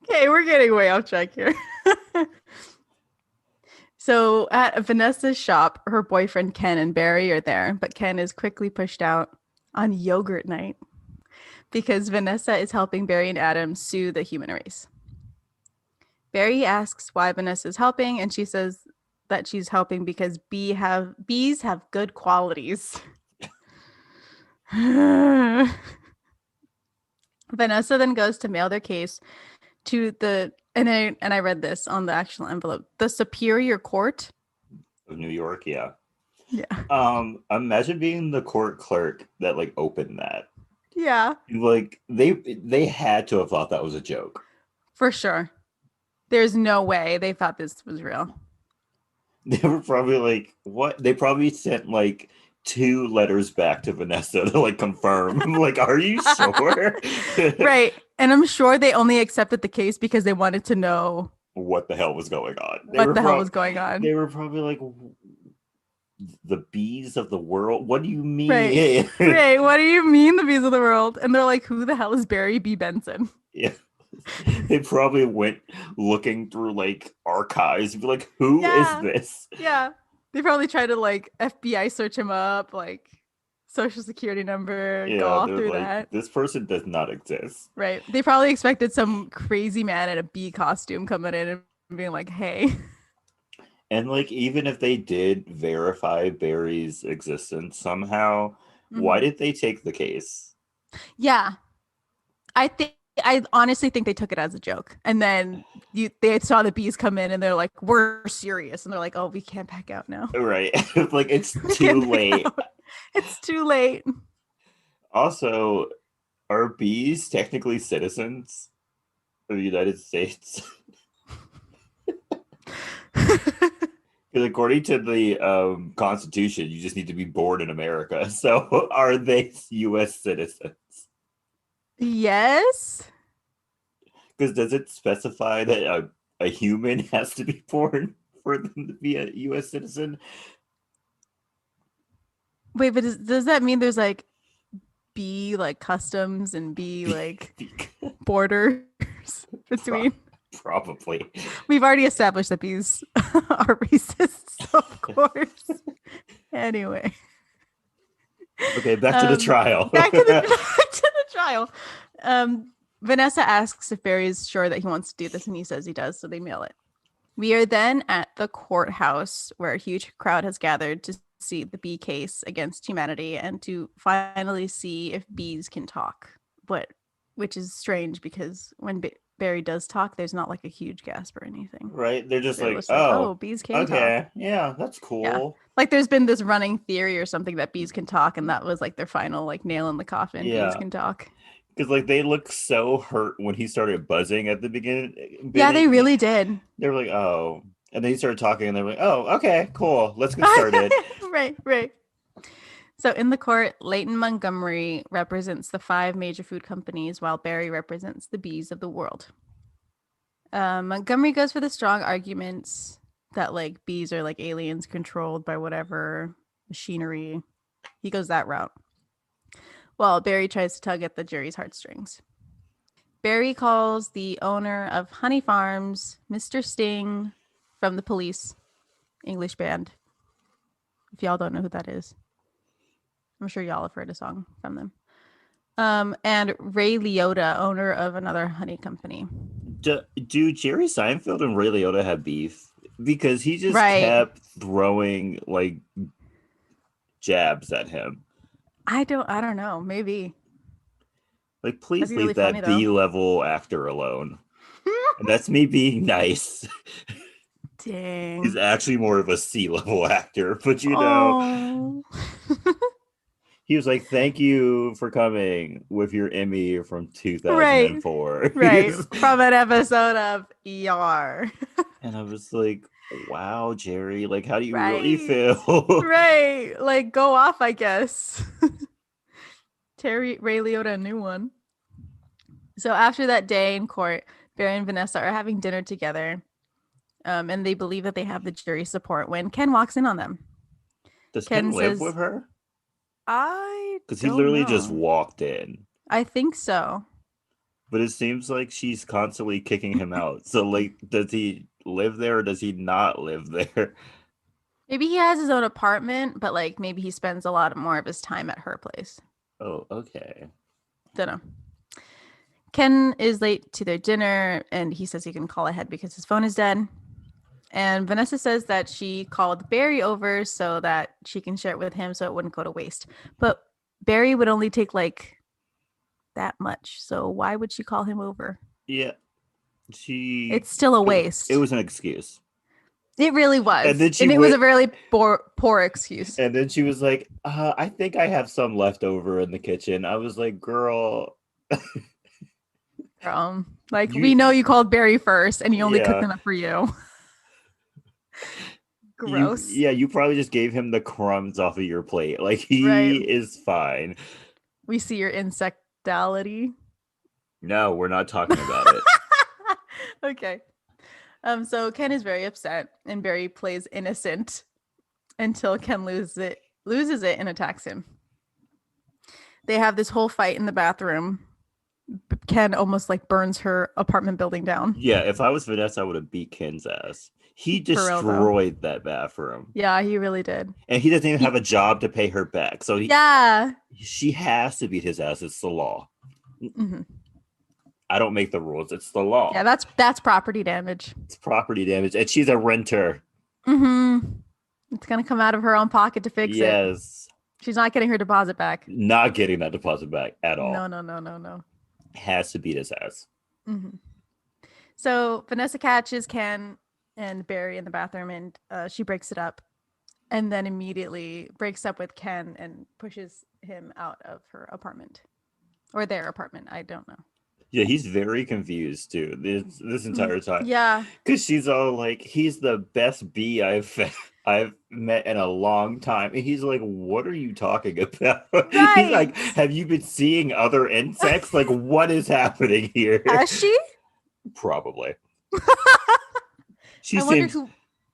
Okay, we're getting way off track here. So at Vanessa's shop, her boyfriend Ken and Barry are there, but Ken is quickly pushed out on yogurt night because Vanessa is helping Barry and Adam sue the human race. Barry asks why Vanessa is helping, and she says that she's helping because bees have good qualities. Vanessa then goes to mail their case to the and I read this on the actual envelope. The Superior Court. Of New York, yeah. Yeah. Imagine being the court clerk that like opened that. Yeah, Like they had to have thought that was a joke. for sure. There's no way they thought this was real. They were probably like, what? They probably sent like 2 letters back to Vanessa to like confirm. Like, are you sure? Right. And I'm sure they only accepted the case because they wanted to know What the hell was going on? what the hell was going on. They were probably like, the bees of the world. What do you Right. mean? Right. What do you mean the bees of the world? And they're like, who the hell is Barry B. Benson? Yeah. They probably went looking through like archives and be like, who is Yeah. this? Yeah. They probably tried to like FBI search him up, like social security number, go Yeah, all they're through like, that. this person does not exist. Right. They probably expected some crazy man in a bee costume coming in and being like, hey. And like, even if they did verify Barry's existence somehow, why Mhm. did they take the case? Yeah. I honestly think they took it as a joke. And then they saw the bees come in and they're like, we're serious. And they're like, oh, we can't back out now. Right. Like, it's We too can't back late. out. It's too late. Also, are bees technically citizens of the United States? Because according to the Constitution, you just need to be born in America. So are they U.S. citizens? Yes. Because does it specify that a human has to be born for them to be a U.S. citizen? Wait, but does that mean there's like bee like customs and bee like borders between? Probably. We've already established that bees are racist, of course. Anyway. Okay, back to the trial. Back to the trial. Vanessa asks if Barry is sure that he wants to do this, and he says he does, so they mail it. We are then at the courthouse where a huge crowd has gathered to see the bee case against humanity and to finally see if bees can talk. Which is strange because when Barry does talk, there's not like a huge gasp or anything. Right? They're just They're like, just like, oh, oh, bees can okay, talk. yeah, that's Yeah. cool. Like there's been this running theory or something that bees can talk, and that was like their final like nail in the coffin. Bees Yeah. can talk. Because like they look so hurt when he started buzzing at the beginning. Yeah, they really did. They were like, oh. And then he started talking and they were like, oh, okay, cool. Let's get started. Right. So in the court, Leighton Montgomery represents the 5 major food companies while Barry represents the bees of the world. Montgomery goes for the strong arguments that like bees are like aliens controlled by whatever machinery. He goes that route. While Barry tries to tug at the jury's heartstrings. Barry calls the owner of Honey Farms, Mr. Sting, from the Police, English band. If y'all don't know who that is, I'm sure y'all have heard a song from them. And Ray Liotta, owner of another honey company. Do Jerry Seinfeld and Ray Liotta have beef? Because he just kept throwing like jabs at him. I don't know. Maybe. Like, please leave really that B-level actor alone. And that's me being nice. Dang. He's actually more of a C-level actor, but you know. He was like, "Thank you for coming with your Emmy from Right. 2004." Right. From an episode of ER. And I was like, "Wow, Jerry, like, how do you really Right. feel?" Right. Like, go off, I guess. Ray Liotta, a new one. So after that day in court, Barry and Vanessa are having dinner together. And they believe that they have the jury's support when Ken walks in on them. Does Ken Ken live says, with her? I Because he don't literally just know. walked in. I think so. But it seems like she's constantly kicking him out. So, like, does he live there or does he not live there? Maybe he has his own apartment, but like maybe he spends a lot more of his time at her place. Oh, okay. Don't know. Ken is late to their dinner and he says he can call ahead because his phone is dead. And Vanessa says that she called Barry over so that she can share it with him so it wouldn't go to waste. But Barry would only take like that much. So why would she call him over? Yeah. It's still a It waste. was an excuse. It really And was. then she And it was went, a really poor excuse. and then she was like, I think I have some left over in the kitchen. I was like, girl, Like you, we know you called Barry first and he only cooked yeah, enough for you. Gross. you probably just gave him the crumbs off of your plate. Like, he Right. is fine. We see your insectality. No, we're not talking about it. Okay. So Ken is very upset and Barry plays innocent until Ken loses it and attacks him. They have this whole fight in the bathroom. Ken almost like burns her apartment building down. Yeah, if I was Vanessa, I would have beat Ken's ass. He For real, though. destroyed that bathroom. Yeah, he really did. And he doesn't even have a job to pay her back. So she has to beat his ass. It's the law. Mm-hmm. I don't make the rules. It's the law. Yeah, that's property damage. It's property damage. And she's a renter. Mm-hmm. It's going to come out of her own pocket to fix it. Yes. She's not getting her deposit back. Not getting that deposit back at all. No. Has to beat his ass. Mm-hmm. So Vanessa catches Ken and Barry in the bathroom and she breaks it up and then immediately breaks up with Ken and pushes him out of her apartment or their apartment. I don't know. Yeah, he's very confused too this entire time. Yeah. Because she's all like, he's the best bee I've met in a long time. And he's like, what are you talking about? Right. He's like, have you been seeing other insects? Like, what is happening here? Has she? Probably.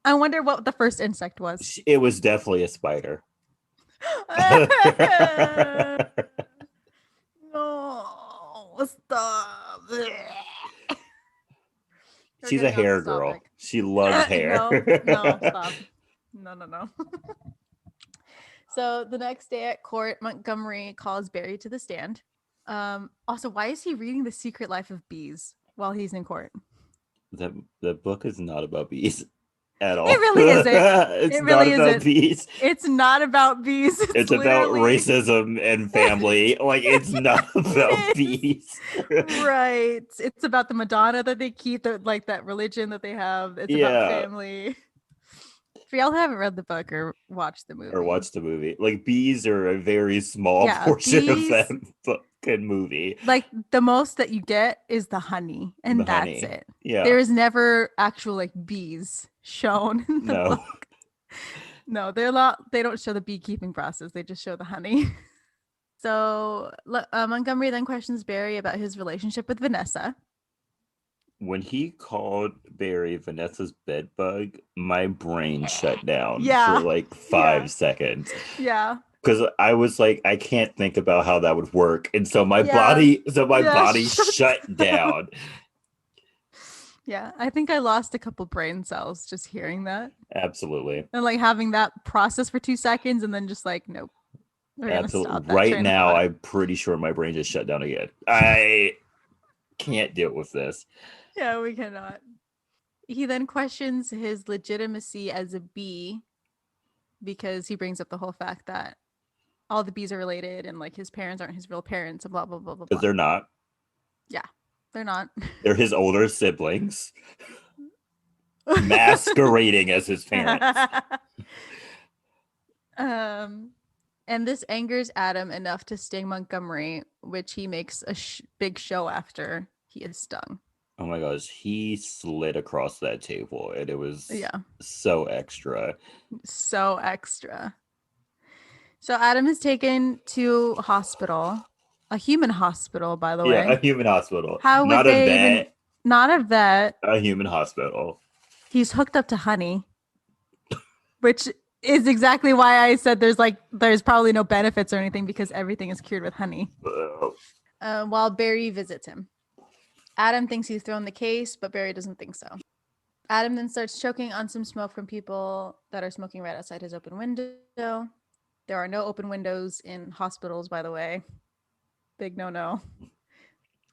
I wonder what the first insect was. It was definitely a spider. No, stop. She's a hair girl. She loves hair. No, stop. No. So the next day at court, Montgomery calls Barry to the stand. Also, why is he reading The Secret Life of Bees while he's in court? The book is not about bees at all. It really isn't. It's not about bees. It's not about bees. It's about racism and family. Like, it's not about bees. Right. It's about the Madonna that they keep, like that religion that they have. It's about family. For y'all who haven't read the book or watched the movie. Like, bees are a very small portion of that book and movie. Like, the most that you get is the honey, and that's it. Yeah. There is never actual like bees shown in the book. No, they don't show the beekeeping process. They just show the honey. So Montgomery then questions Barry about his relationship with Vanessa. When he called Barry Vanessa's bed bug, my brain shut down for like 5 seconds. Yeah. Because I was like, I can't think about how that would work. And so my body shut down. Yeah, I think I lost a couple brain cells just hearing that. Absolutely. And like having that process for 2 seconds and then just like, nope. Absolutely. Right now, I'm pretty sure my brain just shut down again. I can't deal with this. Yeah, we cannot. He then questions his legitimacy as a bee because he brings up the whole fact that all the bees are related and like his parents aren't his real parents and blah, blah, blah, blah, blah. Because they're not. Yeah, they're not. They're his older siblings masquerading as his parents. And this angers Adam enough to sting Montgomery, which he makes a big show after he is stung. Oh my gosh, he slid across that table and it was Yeah, so extra. so extra. So Adam is taken to hospital, a human hospital, by the Yeah, a way. human hospital. How would Not a they even? vet, Not a vet. a human hospital. He's hooked up to honey, which is exactly why I said there's probably no benefits or anything because everything is cured with honey. While Barry visits him. Adam thinks he's thrown the case, but Barry doesn't think so. Adam then starts choking on some smoke from people that are smoking right outside his open window. There are no open windows in hospitals, by the way. Big no.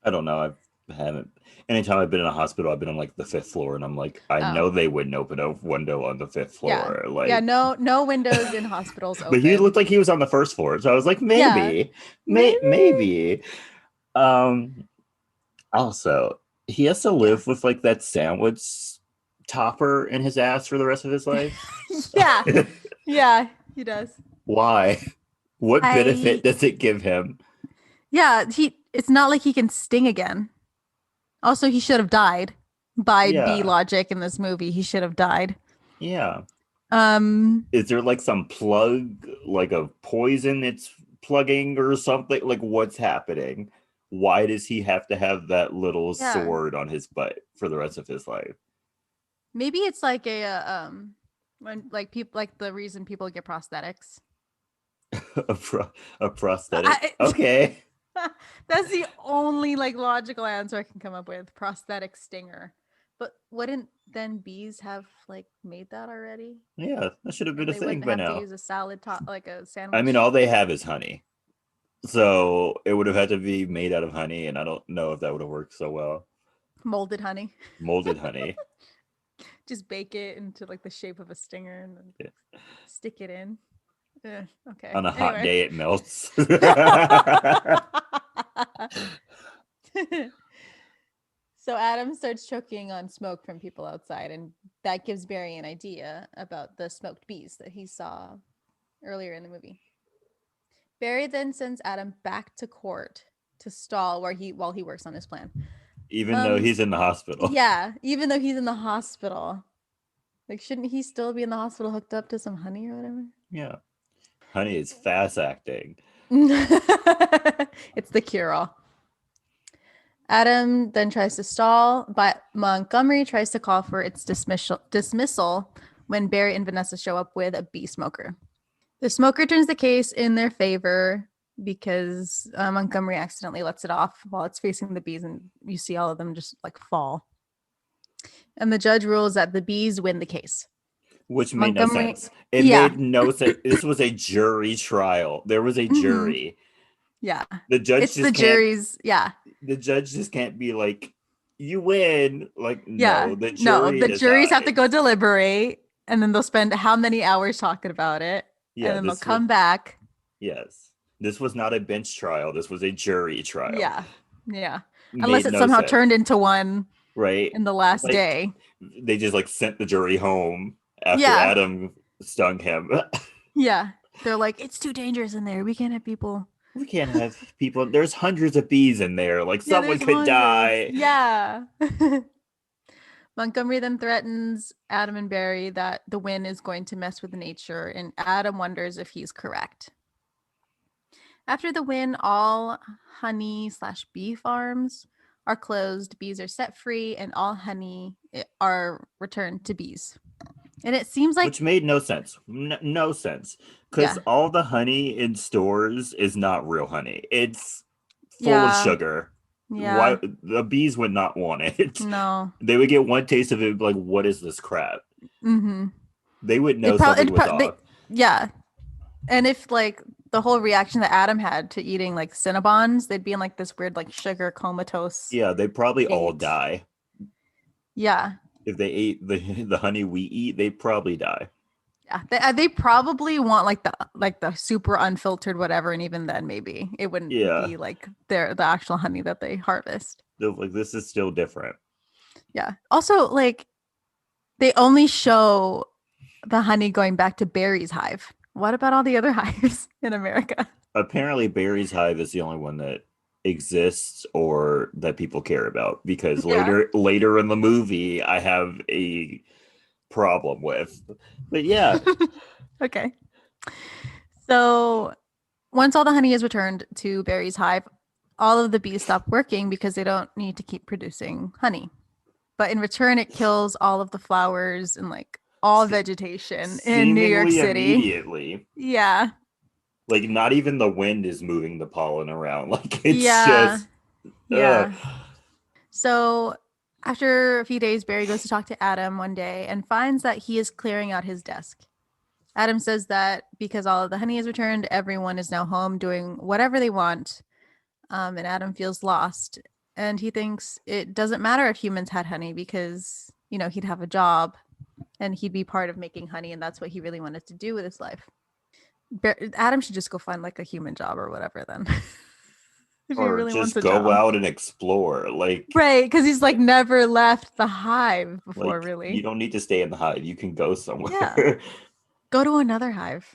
I don't know. I haven't. Anytime I've been in a hospital, I've been on like the fifth floor, and I'm like, I know they wouldn't open a window on the fifth floor. Like, no windows in hospitals open. but he looked like he was on the first floor, so I was like, maybe, maybe. Also, he has to live with like that sandwich topper in his ass for the rest of his life. Yeah, he does. Why? What benefit does it give him? Yeah, it's not like he can sting again. Also, he should have died by B logic in this movie. He should have died. Yeah. Is there like some plug, like a poison it's plugging or something? Like what's happening? Why does he have to have that little sword on his butt for the rest of his life? Maybe it's like when like people like the reason people get prosthetics. a prosthetic. Okay. That's the only like logical answer I can come up with. Prosthetic stinger. But wouldn't then bees have like made that already? Yeah, that should have been a thing by now. They wouldn't have to use a salad top like a sandwich. I mean, all they have is honey. So it would have had to be made out of honey, and I don't know if that would have worked so well. Molded honey. Molded honey. Just bake it into like the shape of a stinger and then stick it in. Okay. On a hot day, it melts. So Adam starts choking on smoke from people outside, and that gives Barry an idea about the smoked bees that he saw earlier in the movie. Barry then sends Adam back to court to stall while he works on his plan. Even though he's in the hospital. Yeah, even though he's in the hospital. Like, shouldn't he still be in the hospital hooked up to some honey or whatever? Yeah. Honey is fast acting. It's the cure-all. Adam then tries to stall, but Montgomery tries to call for its dismissal when Barry and Vanessa show up with a bee smoker. The smoker turns the case in their favor because Montgomery accidentally lets it off while it's facing the bees, and you see all of them just like fall. And the judge rules that the bees win the case. Which made no sense. It made no sense. This was a jury trial. There was a jury. Yeah. The judge it's the jury's, The judge just can't be like, you win. Like, no, the juries have to go deliberate, and then they'll spend how many hours talking about it. Yeah, and then they'll come back. Yes. This was not a bench trial. This was a jury trial. Yeah. Unless it somehow turned into one in the last day. They just like sent the jury home after Adam stung him. Yeah. They're like, it's too dangerous in there. We can't have people. There's hundreds of bees in there. Like someone could die. Yeah. Montgomery then threatens Adam and Barry that the wind is going to mess with nature, and Adam wonders if he's correct. After the win, all honey/bee farms are closed, bees are set free, and all honey are returned to bees. And it seems like... Which made no sense. No sense. Because all the honey in stores is not real honey. It's full of sugar. Yeah. Why the bees would not want it? No. They would get one taste of it, like, what is this crap? Mm-hmm. They would know something was off. Yeah. And if, like, the whole reaction that Adam had to eating, like, Cinnabons, they'd be in, like, this weird, like, sugar comatose. Yeah, they'd probably all die. Yeah. If they ate the honey we eat, they'd probably die. Yeah, they probably want like the super unfiltered whatever, and even then maybe it wouldn't be like the actual honey that they harvest. They're like, this is still different. Yeah. Also, like, they only show the honey going back to Barry's hive, What about all the other hives in America? Apparently, Barry's hive is the only one that exists or that people care about because Yeah. later in the movie, I have a problem with. But yeah, Okay. So once all the honey is returned to Barry's hive, all of the bees stop working because they don't need to keep producing honey. But in return, it kills all of the flowers and like all se- vegetation in New York seemingly City. immediately. Yeah. Like not even the wind is moving the pollen around. Like it's Yeah. just uh Yeah. So after a few days, Barry goes to talk to Adam one day and finds that he is clearing out his desk. Adam says that because all of the honey is returned, everyone is now home doing whatever they want. And Adam feels lost. And he thinks it doesn't matter if humans had honey because, he'd have a job and he'd be part of making honey. And that's what he really wanted to do with his life. Adam should just go find like a human job or whatever then. If he or really wants just a go job. out and explore. Right. Because he's like never left the hive before, like you really. don't need to stay in the hive. You can go Yeah. somewhere. Go to another hive.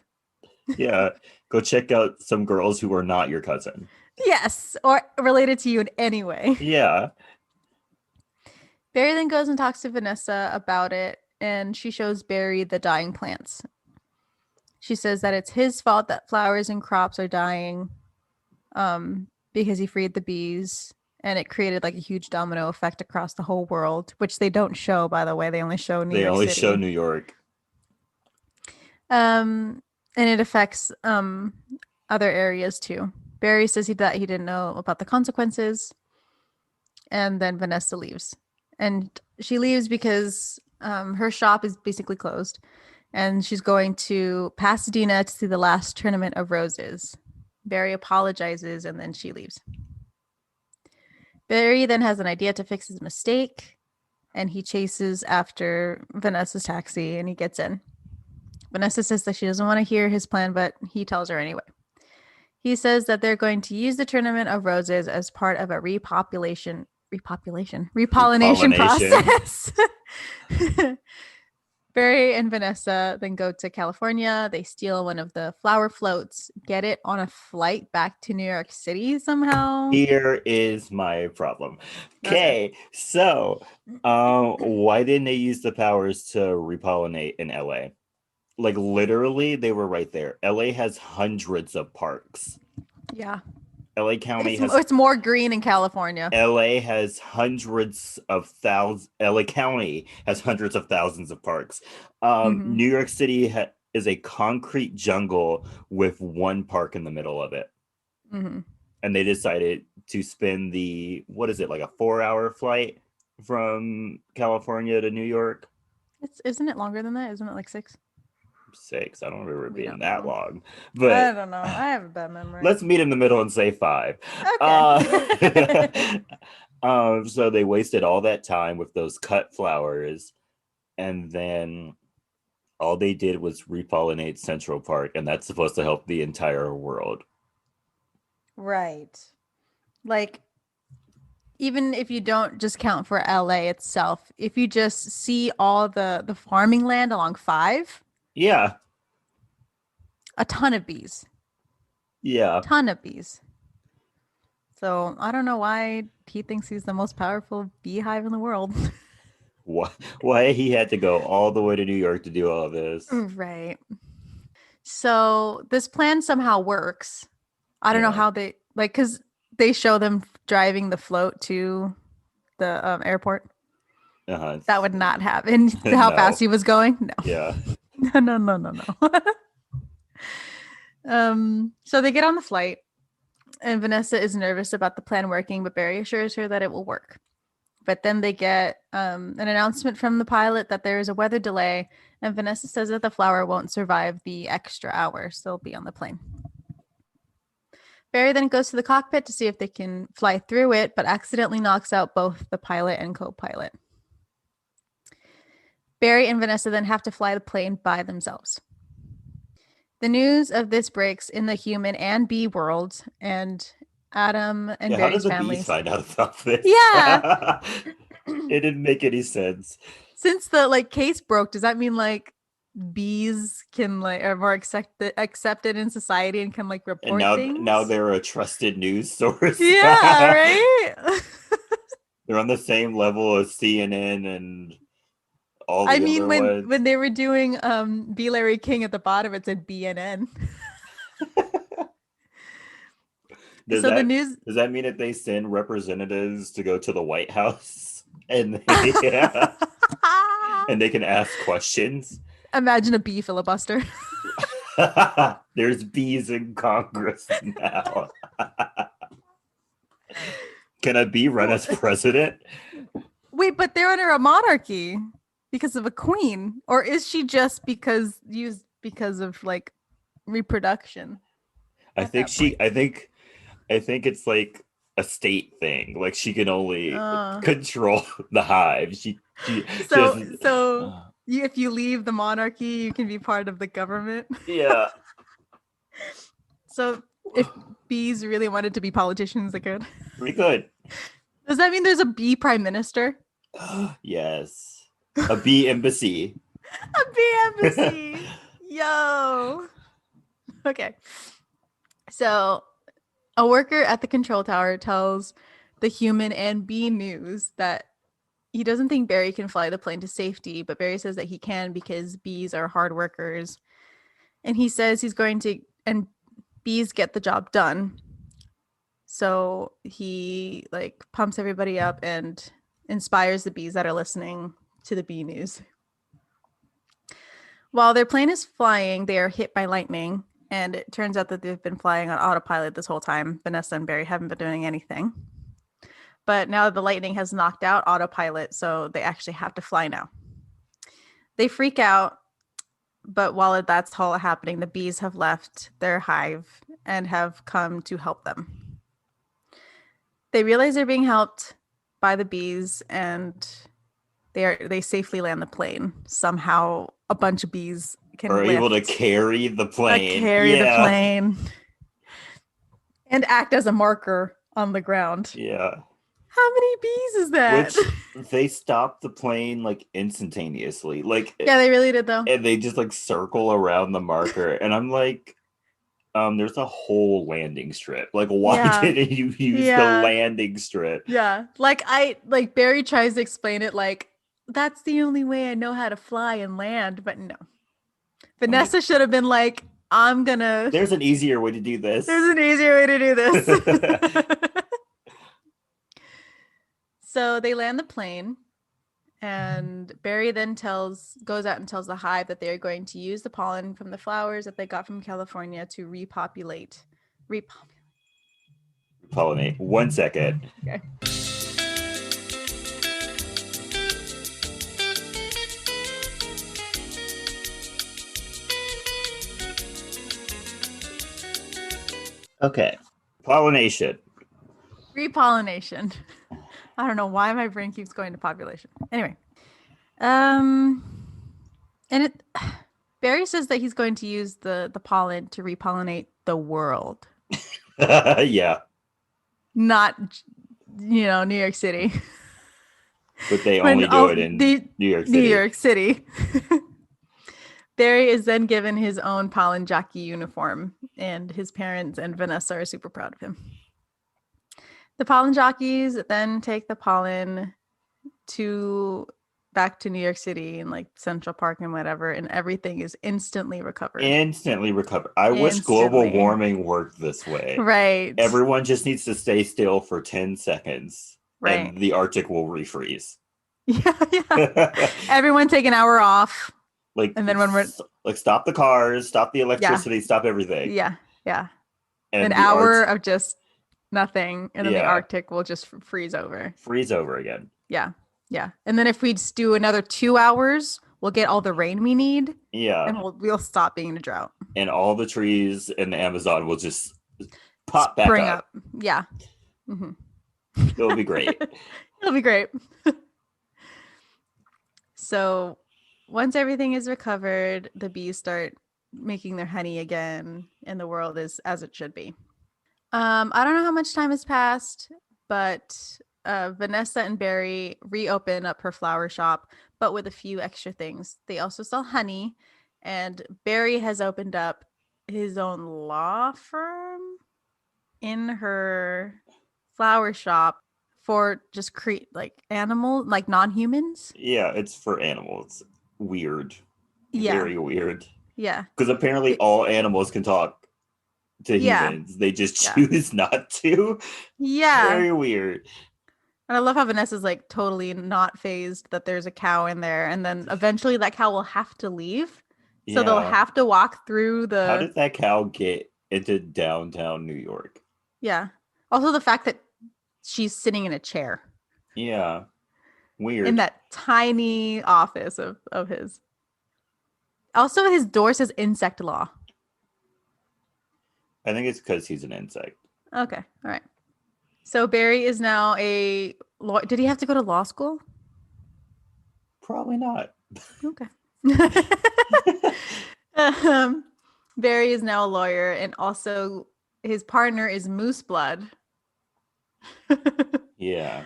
Yeah, go check out some girls who are not your cousin. Yes. Or related to you in any way. Yeah. Barry then goes and talks to Vanessa about it, and she shows Barry the dying plants. She says that it's his fault that flowers and crops are dying because he freed the bees, and it created like a huge domino effect across the whole world, which they don't show, by the way. They only show New They York only show City. New York. And it affects other areas too. Barry says that he didn't know about the consequences, and then Vanessa leaves. And she leaves because her shop is basically closed, and she's going to Pasadena to see the last tournament of roses. Barry apologizes, and then she leaves. Barry then has an idea to fix his mistake, and he chases after Vanessa's taxi, and he gets in. Vanessa says that she doesn't want to hear his plan, but he tells her anyway. He says that they're going to use the Tournament of Roses as part of a repollination Repollination. process. Barry and Vanessa then go to California. They steal one of the flower floats, get it on a flight back to New York City somehow. Here is my problem. Okay. Okay, so why didn't they use the powers to repollinate in LA? Like literally, they were right there. LA has hundreds of parks. Yeah. LA County It's more green in California. LA has hundreds of thousands. LA County has hundreds of thousands of parks. New York City is a concrete jungle with one park in the middle of it. And they decided to spend what is it, like a 4-hour flight from California to New York? Isn't it longer than that? Isn't it like 6? 6. I don't remember it being that long. I But don't know. I have a bad memory. let's meet in the middle and say 5. Okay. So they wasted all that time with those cut flowers, and then all they did was repollinate Central Park, and that's supposed to help the entire world. Right. Like, even if you don't just count for LA itself, if you just see all the farming land along 5, Yeah. a ton of bees. Yeah. Ton of bees. So I don't know why he thinks he's the most powerful beehive in the world. Why he had to go all the way to New York to do all this. Right. So this plan somehow works. I don't know how they, like, because they show them driving the float to the airport. That would not happen. How No. fast he was going? No. Yeah. No. So they get on the flight, and Vanessa is nervous about the plan working, but Barry assures her that it will work. But then they get an announcement from the pilot that there is a weather delay, and Vanessa says that the flower won't survive the extra hour, so they'll be on the plane. Barry then goes to the cockpit to see if they can fly through it, but accidentally knocks out both the pilot and co-pilot. Barry and Vanessa then have to fly the plane by themselves. The news of this breaks in the human and bee world, and Adam and Barry's families. Bees find out about this? Yeah. It didn't make any sense. Since the case broke, does that mean bees can like are more accepted in society and can like And report now things. they're a trusted news source. Yeah, right? They're on the same level as CNN and all I the mean, other when ones. they were doing B. Larry King at the bottom, it said BNN. Does So the that news. does that mean that they send representatives to go to the White House and they and they can ask questions? Imagine a bee filibuster. There's bees in Congress now. Can a bee run as president? Wait, but they're under a monarchy because of a queen, or is she just because of like reproduction I at think that she point? I think it's like a state thing. Like she can only Uh, control the hive. She so doesn't so if you leave the monarchy, you can be part of the government. yeah. So if bees really wanted to be politicians, they could. We could. Does that mean there's a bee prime minister? Yes. A bee embassy. A bee embassy. Yo. Okay. So a worker at the control tower tells the human and bee news that he doesn't think Barry can fly the plane to safety, but Barry says that he can because bees are hard workers. And he says he's going to, and bees get the job done. So he like pumps everybody up and inspires the bees that are listening to the bee news. While their plane is flying, they are hit by lightning. And it turns out that they've been flying on autopilot this whole time. Vanessa and Barry haven't been doing anything. But now the lightning has knocked out autopilot, so they actually have to fly now. They freak out, but while that's all happening, the bees have left their hive and have come to help them. They realize they're being helped by the bees and they safely land the plane. Somehow a bunch of bees can Are able to lift, carry the plane. carry the Yeah. plane, and act as a marker on the ground. Yeah. How many bees is that? Which they stop the plane like instantaneously. Like Yeah, they really did though. and they just like circle around the marker. And I'm like, there's a whole landing strip. Like, why Yeah. didn't you use the Yeah. landing strip? Yeah. Like Barry tries to explain it like that's the only way I know how to fly and land, but no. I'm like, Vanessa should have been like, I'm gonna there's an easier way to do there's this. an easier way to do this. So they land the plane and Barry then goes out and tells the hive that they're going to use the pollen from the flowers that they got from California to repopulate. Pollinate. 1 second. Okay. Okay. Pollination. Repollination. I don't know why my brain keeps going to population. Anyway. And it Barry says that he's going to use the pollen to repollinate the world, Yeah. not New York City. But they only do it in New York City. New York City. Barry is then given his own pollen jockey uniform, and his parents and Vanessa are super proud of him. The pollen jockeys then take the pollen back to New York City and like Central Park and whatever, and everything is instantly recovered. Instantly recover. I wish global warming worked this way. Right. Everyone just needs to stay still for 10 seconds. Right. And the Arctic will refreeze. Yeah. Everyone take an hour off. Like, and then when we're like, stop the cars, stop the electricity, stop everything. Yeah. Yeah. And an hour of just nothing, and then the Arctic will just freeze over. Freeze over again. Yeah. Yeah. And then if we just do another 2 hours, we'll get all the rain we need. Yeah. And we'll stop being in a drought. And all the trees in the Amazon will just pop back up. Yeah. Mm-hmm. It'll be great. It'll be great. So once everything is recovered, the bees start making their honey again, and the world is as it should be. I don't know how much time has passed, but Vanessa and Barry reopen up her flower shop, but with a few extra things. They also sell honey, And Barry has opened up his own law firm in her flower shop for just create like animal, like non-humans. Yeah, it's for animals. Weird. Yeah. Very weird. Yeah. Because apparently It- all animals can talk to yeah. humans. They just Yeah. choose not to. Yeah. Very weird. And I love how Vanessa's like totally not phased that there's a cow in there. And then eventually that cow will have to leave. So they'll Yeah. have to walk through How the. did that cow get into downtown New York? Yeah. Also, the fact that she's sitting in a chair Yeah. in Weird. that tiny office of his. Also, his door says insect law. I think it's because he's an insect. Okay. All right. So Barry is now a law. Did he have to go to law school? Probably not. Okay. um, Barry is now a lawyer, and also his partner is Moose Blood. Yeah.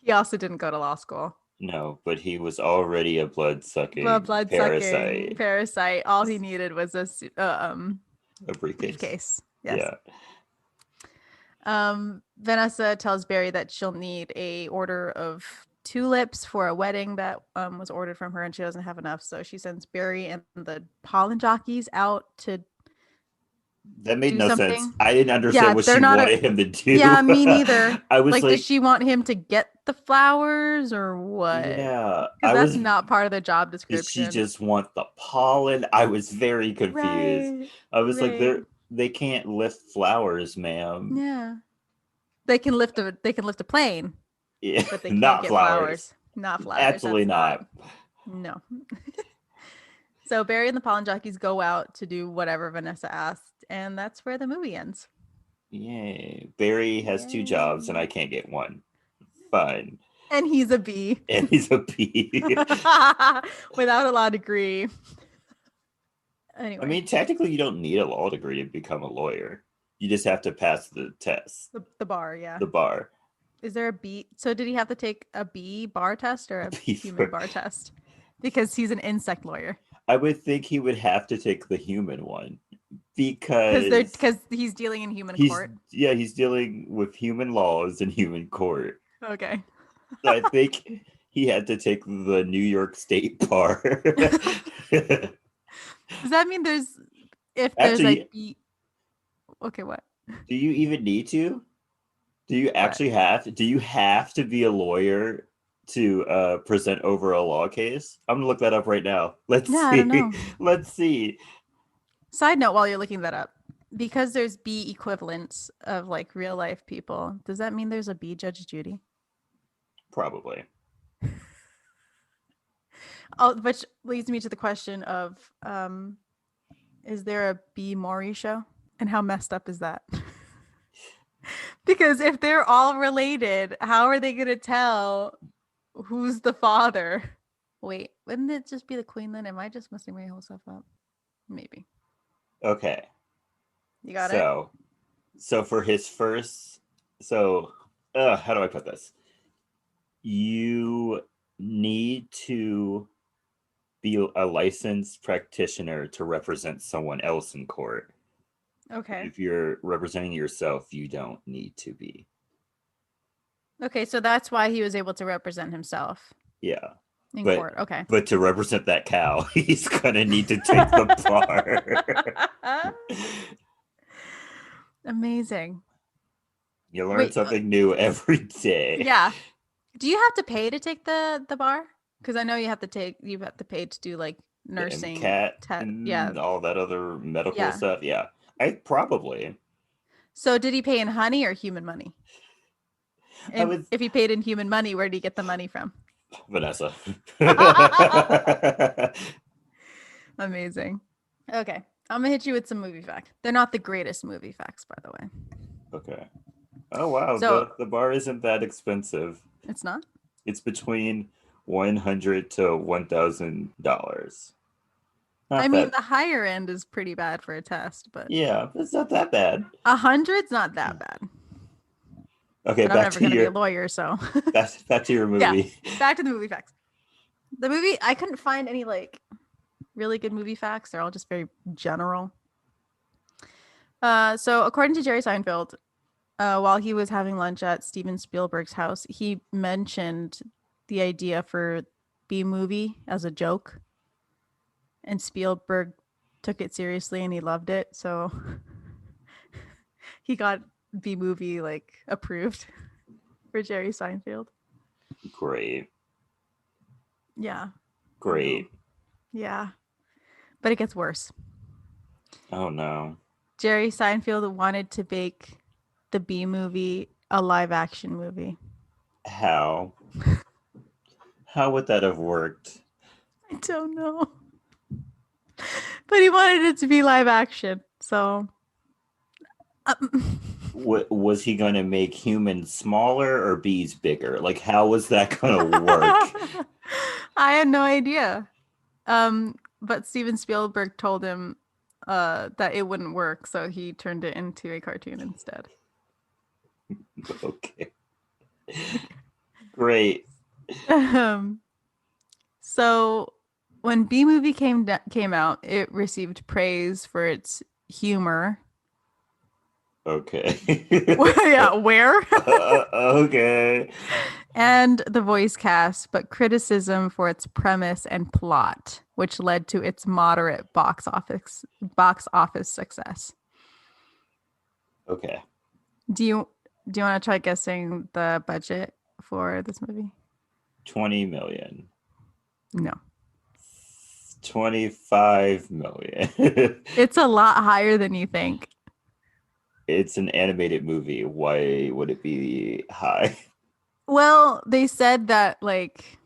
He also didn't go to law school. No, but he was already a blood-sucking Blood sucking parasite. parasite. All he needed was a A briefcase. briefcase. Yes. Yeah. Vanessa tells Barry that she'll need a order of tulips for a wedding that was ordered from her, and she doesn't have enough. So she sends Barry and the pollen jockeys out to That made do no something. sense. I didn't Yeah, understand what they're she not wanted him to do. Yeah, me neither. I was Like, does she want him to get the flowers or what? yeah, Because I that's was. not part of the job Did description. she just want the pollen? I was very confused. Right. I was like, right. they can't lift flowers, ma'am. Yeah. They can lift a plane, Yeah, but they can't not get flowers. Not flowers. Absolutely That's not. No. So Barry and the pollen jockeys go out to do whatever Vanessa asked, and that's where the movie ends. Yay. Barry has 2 jobs and I can't get one. Fine. And he's a bee. And he's a bee. Without a law degree. Anyway. I mean, technically, you don't need a law degree to become a lawyer. You just have to pass the test. The bar, yeah. The bar. Is there a bee? So did he have to take a bee bar test or a human bar test? Because he's an insect lawyer. I would think he would have to take the human one because he's dealing in human court. Yeah, he's dealing with human laws in human court. Okay. So I think he had to take the New York State bar. Does that mean there's Actually, a bee? Okay, what? Do you even need to? Do you actually do you have to be a lawyer to present over a law case? I'm gonna look that up right now. Let's see. I don't know. Let's see. Side note, while you're looking that up, because there's bee equivalents of like real life people, does that mean there's a bee Judge Judy? Probably. Oh, which leads me to the question of, is there a bee Maury show? And how messed up is that? Because if they're all related, how are they going to tell who's the father? Wait, wouldn't it just be the queen then? Am I just messing my whole stuff up? Maybe. Okay. You got it? So for his first, how do I put this? You need to be a licensed practitioner to represent someone else in court. Okay. If you're representing yourself, you don't need to be. Okay, so that's why he was able to represent himself. Yeah. In court. Okay. But to represent that cow, he's gonna need to take the bar. Amazing. You learn something new every day. Yeah. Do you have to pay to take the bar? Because I know you have to pay to do like nursing, and all that other medical stuff. Yeah, I probably. So did he pay in honey or human money? And if he paid in human money, where did he get the money from? Vanessa. Amazing. Okay, I'm gonna hit you with some movie facts. They're not the greatest movie facts, by the way. Okay. Oh wow, so, the bar isn't that expensive. It's not? It's between $100 to $1,000. I mean, the higher end is pretty bad for a test, but yeah, it's not that bad. 100's not that bad. Okay, but I'm never gonna be a lawyer, so back to your movie. Yeah, back to the movie facts. The movie, I couldn't find any like really good movie facts. They're all just very general. So according to Jerry Seinfeld, while he was having lunch at Steven Spielberg's house, he mentioned the idea for B movie as a joke, and Spielberg took it seriously and he loved it. So he got B movie like approved for Jerry Seinfeld. Great. Yeah. Great. Yeah. But it gets worse. Oh no. Jerry Seinfeld wanted to make the B movie a live action movie. How? How would that have worked? I don't know. But he wanted it to be live action. So Was he going to make humans smaller or bees bigger? Like, how was that going to work? I had no idea. But Steven Spielberg told him that it wouldn't work, so he turned it into a cartoon instead. Okay. Great. So when B movie came out, it received praise for its humor. Okay. Yeah, where? Okay. And the voice cast, but criticism for its premise and plot, which led to its moderate box office success. Okay. Do you want to try guessing the budget for this movie? 20 million. No. 25 million. It's a lot higher than you think. It's an animated movie. Why would it be high? Well, they said that like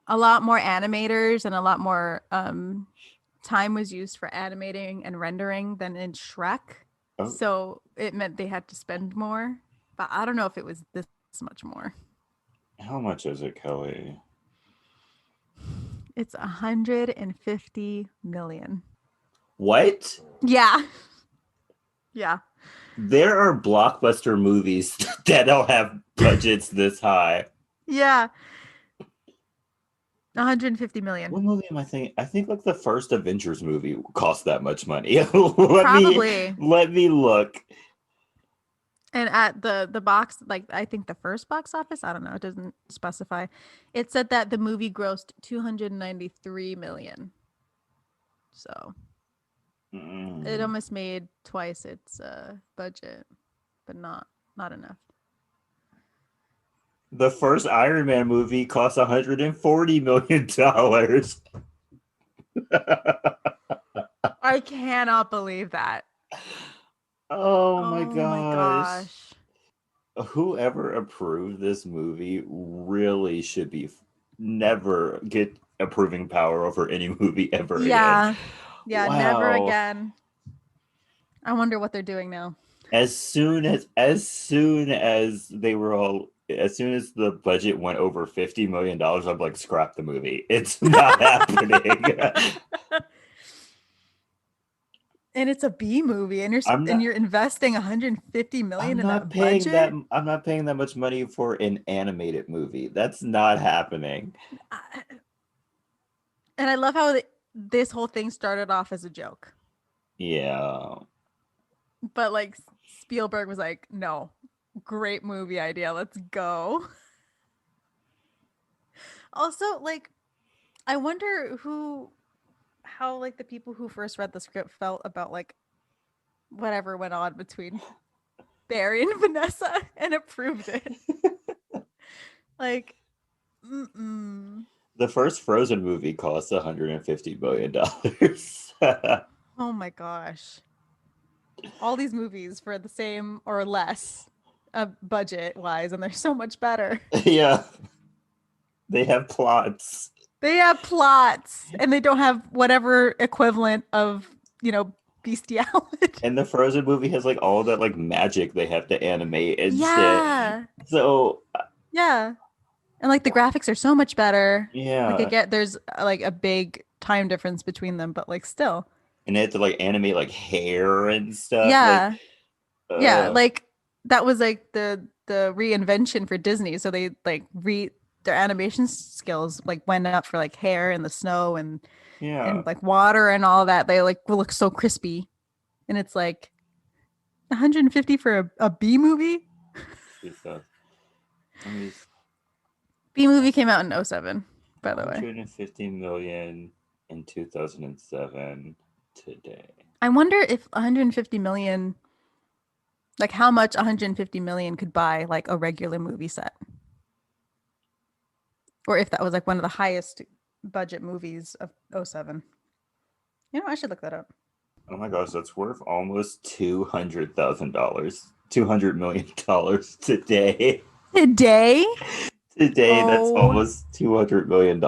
a lot more animators and a lot more time was used for animating and rendering than in Shrek. Oh. So it meant they had to spend more. But I don't know if it was this much more. How much is it, Kelley? It's 150 million. What? Yeah. Yeah. There are blockbuster movies that don't have budgets this high. Yeah. 150 million. What movie am I thinking? I think like the first Avengers movie cost that much money. Probably. Let me look. And at the box, like I think the first box office, I don't know, it doesn't specify. It said that the movie grossed 293 million. So it almost made twice its budget, but not enough. The first Iron Man movie cost $140 million. I cannot believe that. Oh my gosh. My gosh. Whoever approved this movie really should be never get approving power over any movie ever again. Yeah, wow. Never again. I wonder what they're doing now. As soon as the budget went over $50 million, I'm like, scrap the movie. It's not happening. And it's a B movie, and you're investing 150 million in that budget. I'm not paying that much money for an animated movie. That's not happening. And I love how this whole thing started off as a joke. Yeah. But like Spielberg was like, "No, great movie idea. Let's go." Also, like, I wonder how like the people who first read the script felt about like whatever went on between Barry and Vanessa and approved it. Like, the first Frozen movie cost $150 million. Oh my gosh. All these movies for the same or less budget wise, and they're so much better. Yeah. They have plots. And they don't have whatever equivalent of, bestiality. And the Frozen movie has like all that like magic they have to animate and shit. So yeah. And like the graphics are so much better. Yeah. Like I get there's like a big time difference between them, but like still. And they have to like animate like hair and stuff. Yeah. Yeah. Like that was like the reinvention for Disney. So they like their animation skills like went up for like hair and the snow Yeah. and like water and all that. They like will look so crispy. And it's like 150 for a B movie. Jesus. Let me B movie came out in '07, by the way. 150 million in 2007 today. I wonder if 150 million, like how much 150 million could buy like a regular movie set, or if that was like one of the highest budget movies of '07. You know, I should look that up. Oh my gosh, that's worth almost $200,000. $200 million today. Today? Today, that's Oh almost $200 million.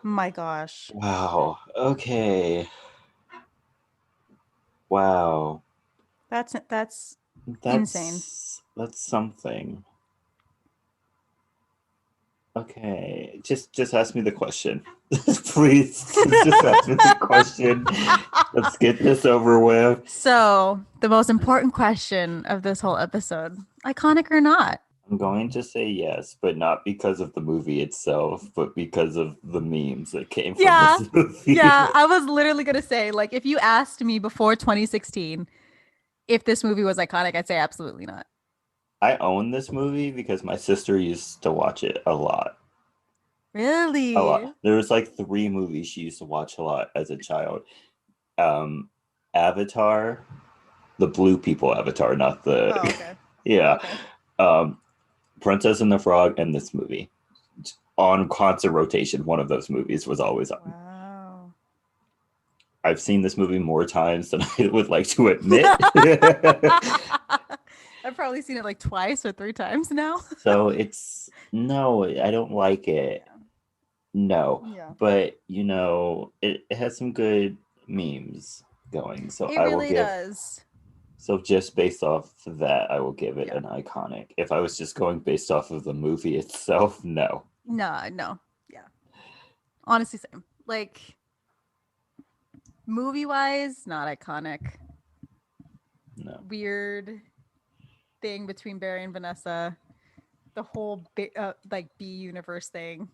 my gosh. Wow. Okay. Wow. That's insane. That's something. Okay. Just ask me the question. Please just ask me the question. Let's get this over with. So, the most important question of this whole episode, iconic or not? I'm going to say yes, but not because of the movie itself, but because of the memes that came from Yeah. this movie. Yeah, I was literally going to say like if you asked me before 2016 if this movie was iconic, I'd say absolutely not. I own this movie because my sister used to watch it a lot. A lot. Really? There was like 3 movies she used to watch a lot as a child. Um, Avatar, the blue people Avatar, not the Oh, okay. yeah. Okay. Princess and the Frog, and this movie on constant rotation. One of those movies was always on. Wow. I've seen this movie more times than I would like to admit. I've probably seen it like twice or 3 times now. So it's no, I don't like it. No, Yeah. but you know, it has some good memes going. So It I will really give. does. So just based off of that, I will give it Yeah. an iconic. If I was just going based off of the movie itself, no. No. Yeah. Honestly, same. Like movie wise, not iconic. No. Weird thing between Barry and Vanessa. The whole like B universe thing.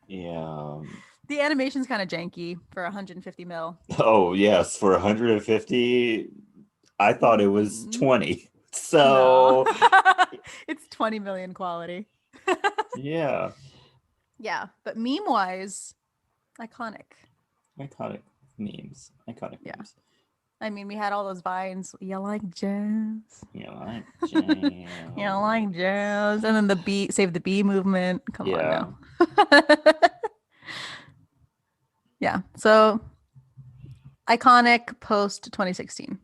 Yeah. The animation's kind of janky for 150 mil. Oh yes, for 150, I thought it was 20. No. So It's 20 million quality. yeah, Yeah, but meme wise, iconic. iconic memes. Iconic Yeah. memes. I mean, we had all those vines. You like jazz? You know, like jam. You like jazz? And then the bee, save the bee movement. Come on Yeah. now. Yeah. So iconic post 2016.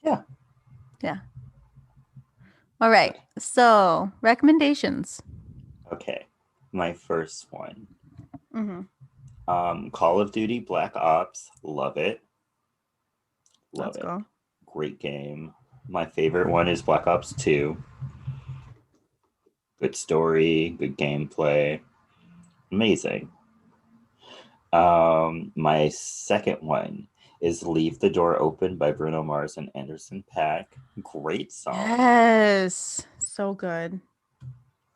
Yeah. Yeah. All right. So recommendations. Okay. My first one. Mm-hmm. Call of Duty Black Ops. Love it. Love Let's it. go. Great game. My favorite one is Black Ops 2. Good story, good gameplay. Amazing. My second one is Leave the Door Open by Bruno Mars and Anderson .Paak. Great song. Yes. So good.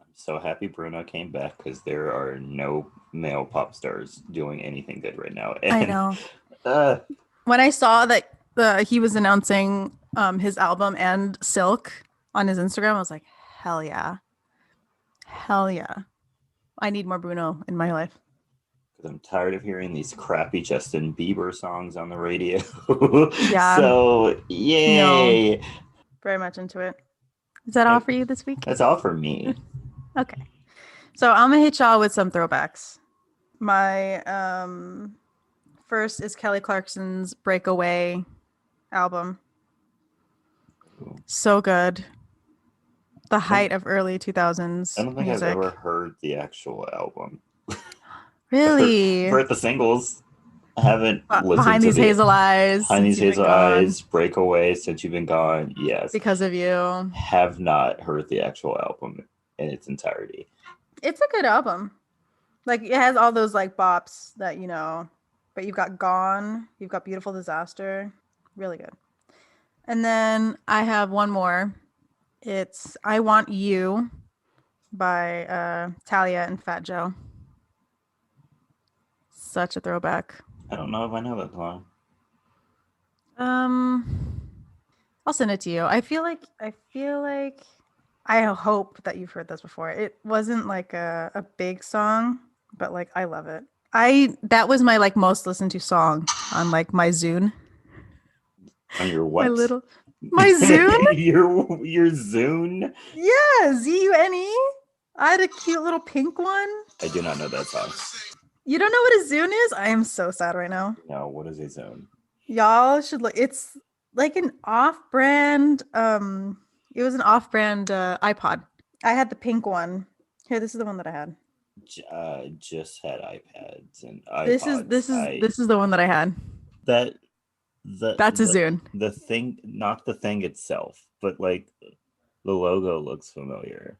I'm so happy Bruno came back because there are no male pop stars doing anything good right now. And, I know. When I saw that he was announcing his album and Silk on his Instagram, I was like, hell yeah. Hell yeah. I need more Bruno in my life. I'm tired of hearing these crappy Justin Bieber songs on the radio. Yeah. So, yay. No. Very much into it. Is that all for you this week? That's all for me. Okay. So I'm gonna hit y'all with some throwbacks. My first is Kelly Clarkson's Breakaway album. Ooh. So good. The height of early 2000s I don't think music. I've ever heard the actual album. Really? I've heard the singles. I haven't listened Behind to These Hazel Eyes. Behind These Hazel Eyes, Breakaway, Since You've Been Gone. Yes. Because of You. Have not heard the actual album in its entirety. It's a good album. Like it has all those like bops that you know, but you've got Gone, you've got Beautiful Disaster. Really good. And then I have one more. It's I Want You by Talia and Fat Joe. Such a throwback. I don't know if I know that song. I'll send it to you. I feel like I hope that you've heard this before. It wasn't like a big song, but like I love it. That was my like most listened to song on like my Zune. On your My what? little my Zune? your Zune? Yeah, Zune. I had a cute little pink one. I do not know that song. You don't know what a Zune is? I am so sad right now. No, what is a Zune? Y'all should look. It's like an off-brand. It was an off-brand iPod. I had the pink one. Here, this is the one that I had. Just had iPads and iPods. This is the one that I had. That's a Zune. The thing, not the thing itself, but like the logo looks familiar.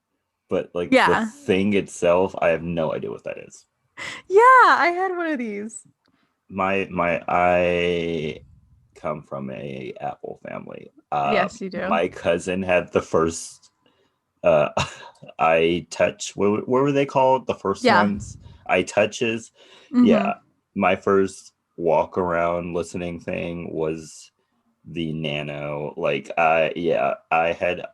But like the thing itself, I have no idea what that is. Yeah, I had one of these. I come from a Apple family. Yes, you do. My cousin had the first iTouch. What were they called? The first ones? iTouches. Mm-hmm. Yeah. My first walk around listening thing was the Nano. Like I had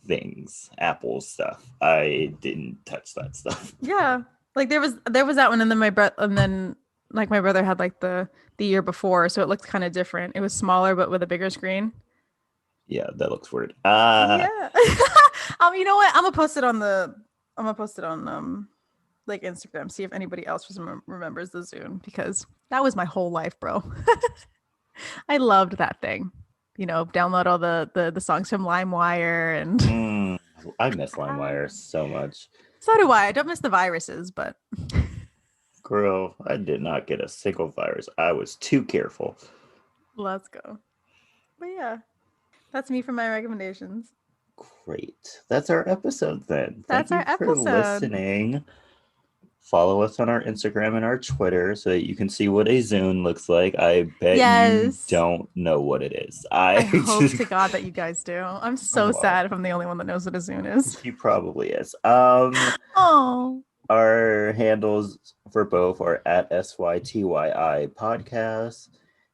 things, Apple stuff. I didn't touch that stuff. Yeah. Like there was that one, and then my brother had like the year before, so it looked kind of different. It was smaller but with a bigger screen. Yeah, that looks weird. Yeah. You know what? I'm gonna post it on like Instagram. See if anybody else remembers the Zune, because that was my whole life, bro. I loved that thing. You know, download all the songs from LimeWire and. I miss LimeWire so much. So do I. I don't miss the viruses, but. Girl, I did not get a single virus. I was too careful. Let's go. But yeah, that's me for my recommendations. Great. That's our episode then. Thank you for listening. Follow us on our Instagram and our Twitter so that you can see what a Zune looks like. I bet you don't know what it is. I hope to God that you guys do. I'm so sad if I'm the only one that knows what a Zune is. He probably is. Oh. Our handles for both are at SYTYI podcast.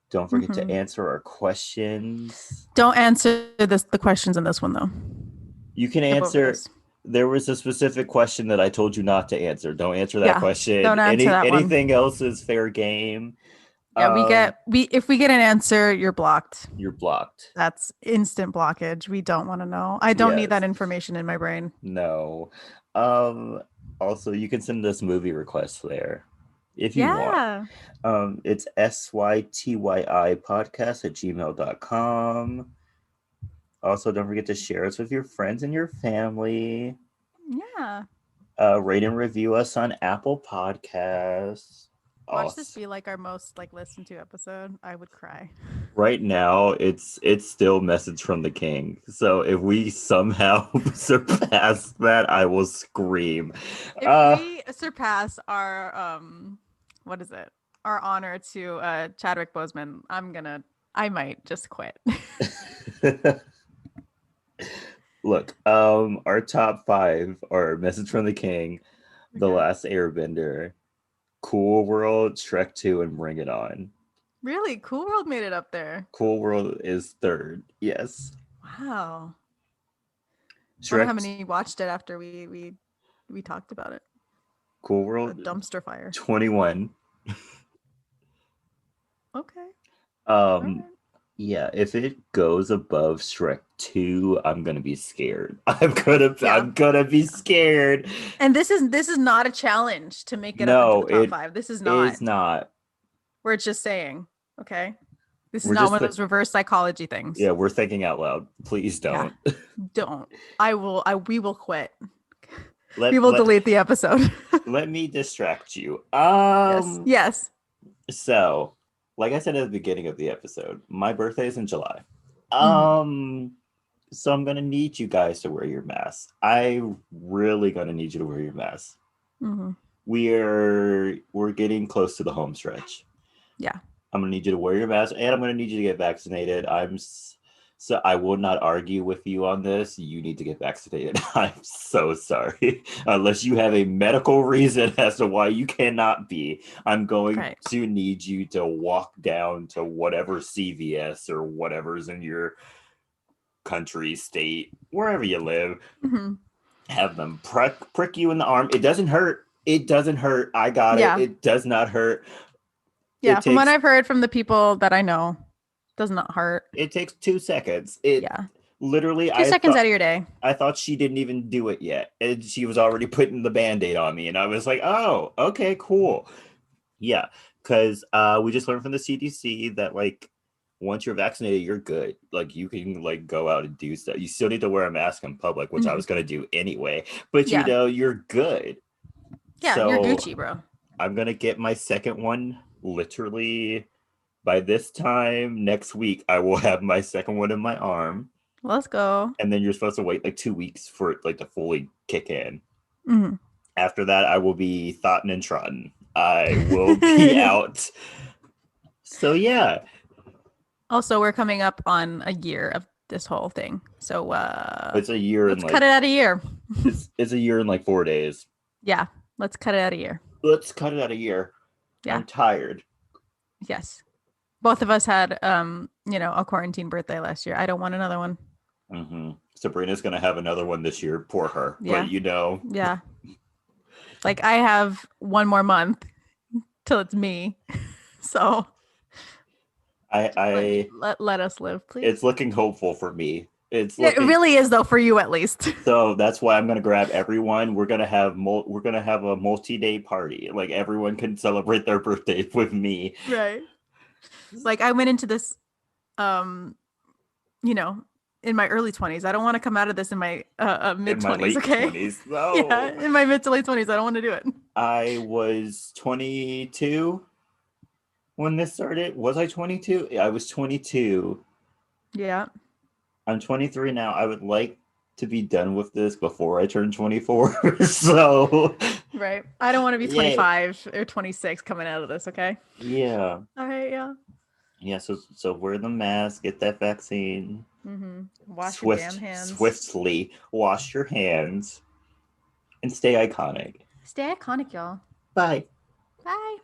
Don't forget to answer our questions. Don't answer the questions in this one though. You can answer. There was a specific question that I told you not to answer. Don't answer that question. Don't answer that one. Anything else is fair game. Yeah, if we get an answer, you're blocked. You're blocked. That's instant blockage. We don't want to know. I don't need that information in my brain. No. Also, you can send us movie requests there if you want. It's sytyi podcast@gmail.com. Also, don't forget to share us with your friends and your family. Yeah. Rate and review us on Apple Podcasts. Watch this be like our most listened to episode. I would cry. Right now, it's still Message from the King. So if we somehow surpass that, I will scream. If we surpass our what is it? Our honor to Chadwick Boseman, I might just quit. Look, our top 5 are Message from the King, The Last Airbender, Cool World, Shrek 2, and Bring It On. Really? Cool World made it up there. Cool World is 3rd. Yes. Wow. I wonder how many watched it after we talked about it. Cool World. A dumpster fire. 21. Okay. Right. Yeah, if it goes above Shrek 2, I'm gonna be scared. I'm gonna be scared. And this is not a challenge to make it up into the top 5. This is not. It's not. We're just saying, okay? This is not one of those reverse psychology things. Yeah, we're thinking out loud. Please don't. Yeah. Don't. We will quit. We will delete the episode. Let me distract you. Yes. So, like I said at the beginning of the episode, my birthday is in July. So I'm gonna need you guys to wear your masks. I'm really gonna need you to wear your masks. Mm-hmm. We're getting close to the home stretch. Yeah. I'm gonna need you to wear your mask, and I'm gonna need you to get vaccinated. I'm So I will not argue with you on this. You need to get vaccinated. I'm so sorry. Unless you have a medical reason as to why you cannot be, I'm going Right. to need you to walk down to whatever CVS or whatever's in your country, state, wherever you live, Hmm. have them prick you in the arm. It doesn't hurt. It doesn't hurt. I got it. Yeah. It does not hurt. Yeah. It From what takes I've heard from the people that I know, does not hurt. it takes 2 seconds. It Yeah. literally 2 seconds out of your day. I thought she didn't even do it yet. And she was already putting the band-aid on me. And I was like, oh, okay, cool. Yeah. Because we just learned from the CDC that like once you're vaccinated, you're good. Like you can like go out and do stuff. You still need to wear a mask in public, which I Mhm. was gonna do anyway. But you Yeah. know, you're good. Yeah. You're So Gucci, bro. I'm gonna get my second one literally by this time next week. I will have my second one in my arm. Let's go. And then you're supposed to wait like 2 weeks for it like to fully kick in. Mhm. After that, I will be thoughtin' and trotting. I will be out. So yeah, Also, we're coming up on a year of this whole thing. So it's a year and let's cut like it out a year. it's a year and like 4 days. Yeah. Let's cut it out a year. Let's cut it out a year. Yeah. I'm tired. Yes. Both of us had a quarantine birthday last year. I don't want another one. Sabrina's gonna have another one this year. Poor her. Yeah. But you know, Yeah. Like I have one more month till it's me. So I let us live, please. it's looking hopeful for me. It's It looking really is though, for you at least. so that's why I'm gonna grab everyone. We're gonna have a multi-day party. Like everyone can celebrate their birthday with me. Right. Like I went into this um, you know, in my early 20s. I don't want to come out of this in my mid In my 20s, late okay? 20s. Yeah, No. in my mid to late 20s. I don't want to do it. I was 22 when this started. Was I 22? Yeah, I was 22. Yeah. I'm 23 now. I would like to be done with this before I turn 24. So, Right. I don't want to be yeah. 25 or 26 coming out of this, okay? Yeah. All right, yeah. Yeah, so wear the mask, get that vaccine. Mm-hmm. Wash your damn hands. Swiftly wash your hands and stay iconic. Stay iconic, y'all. Bye. Bye.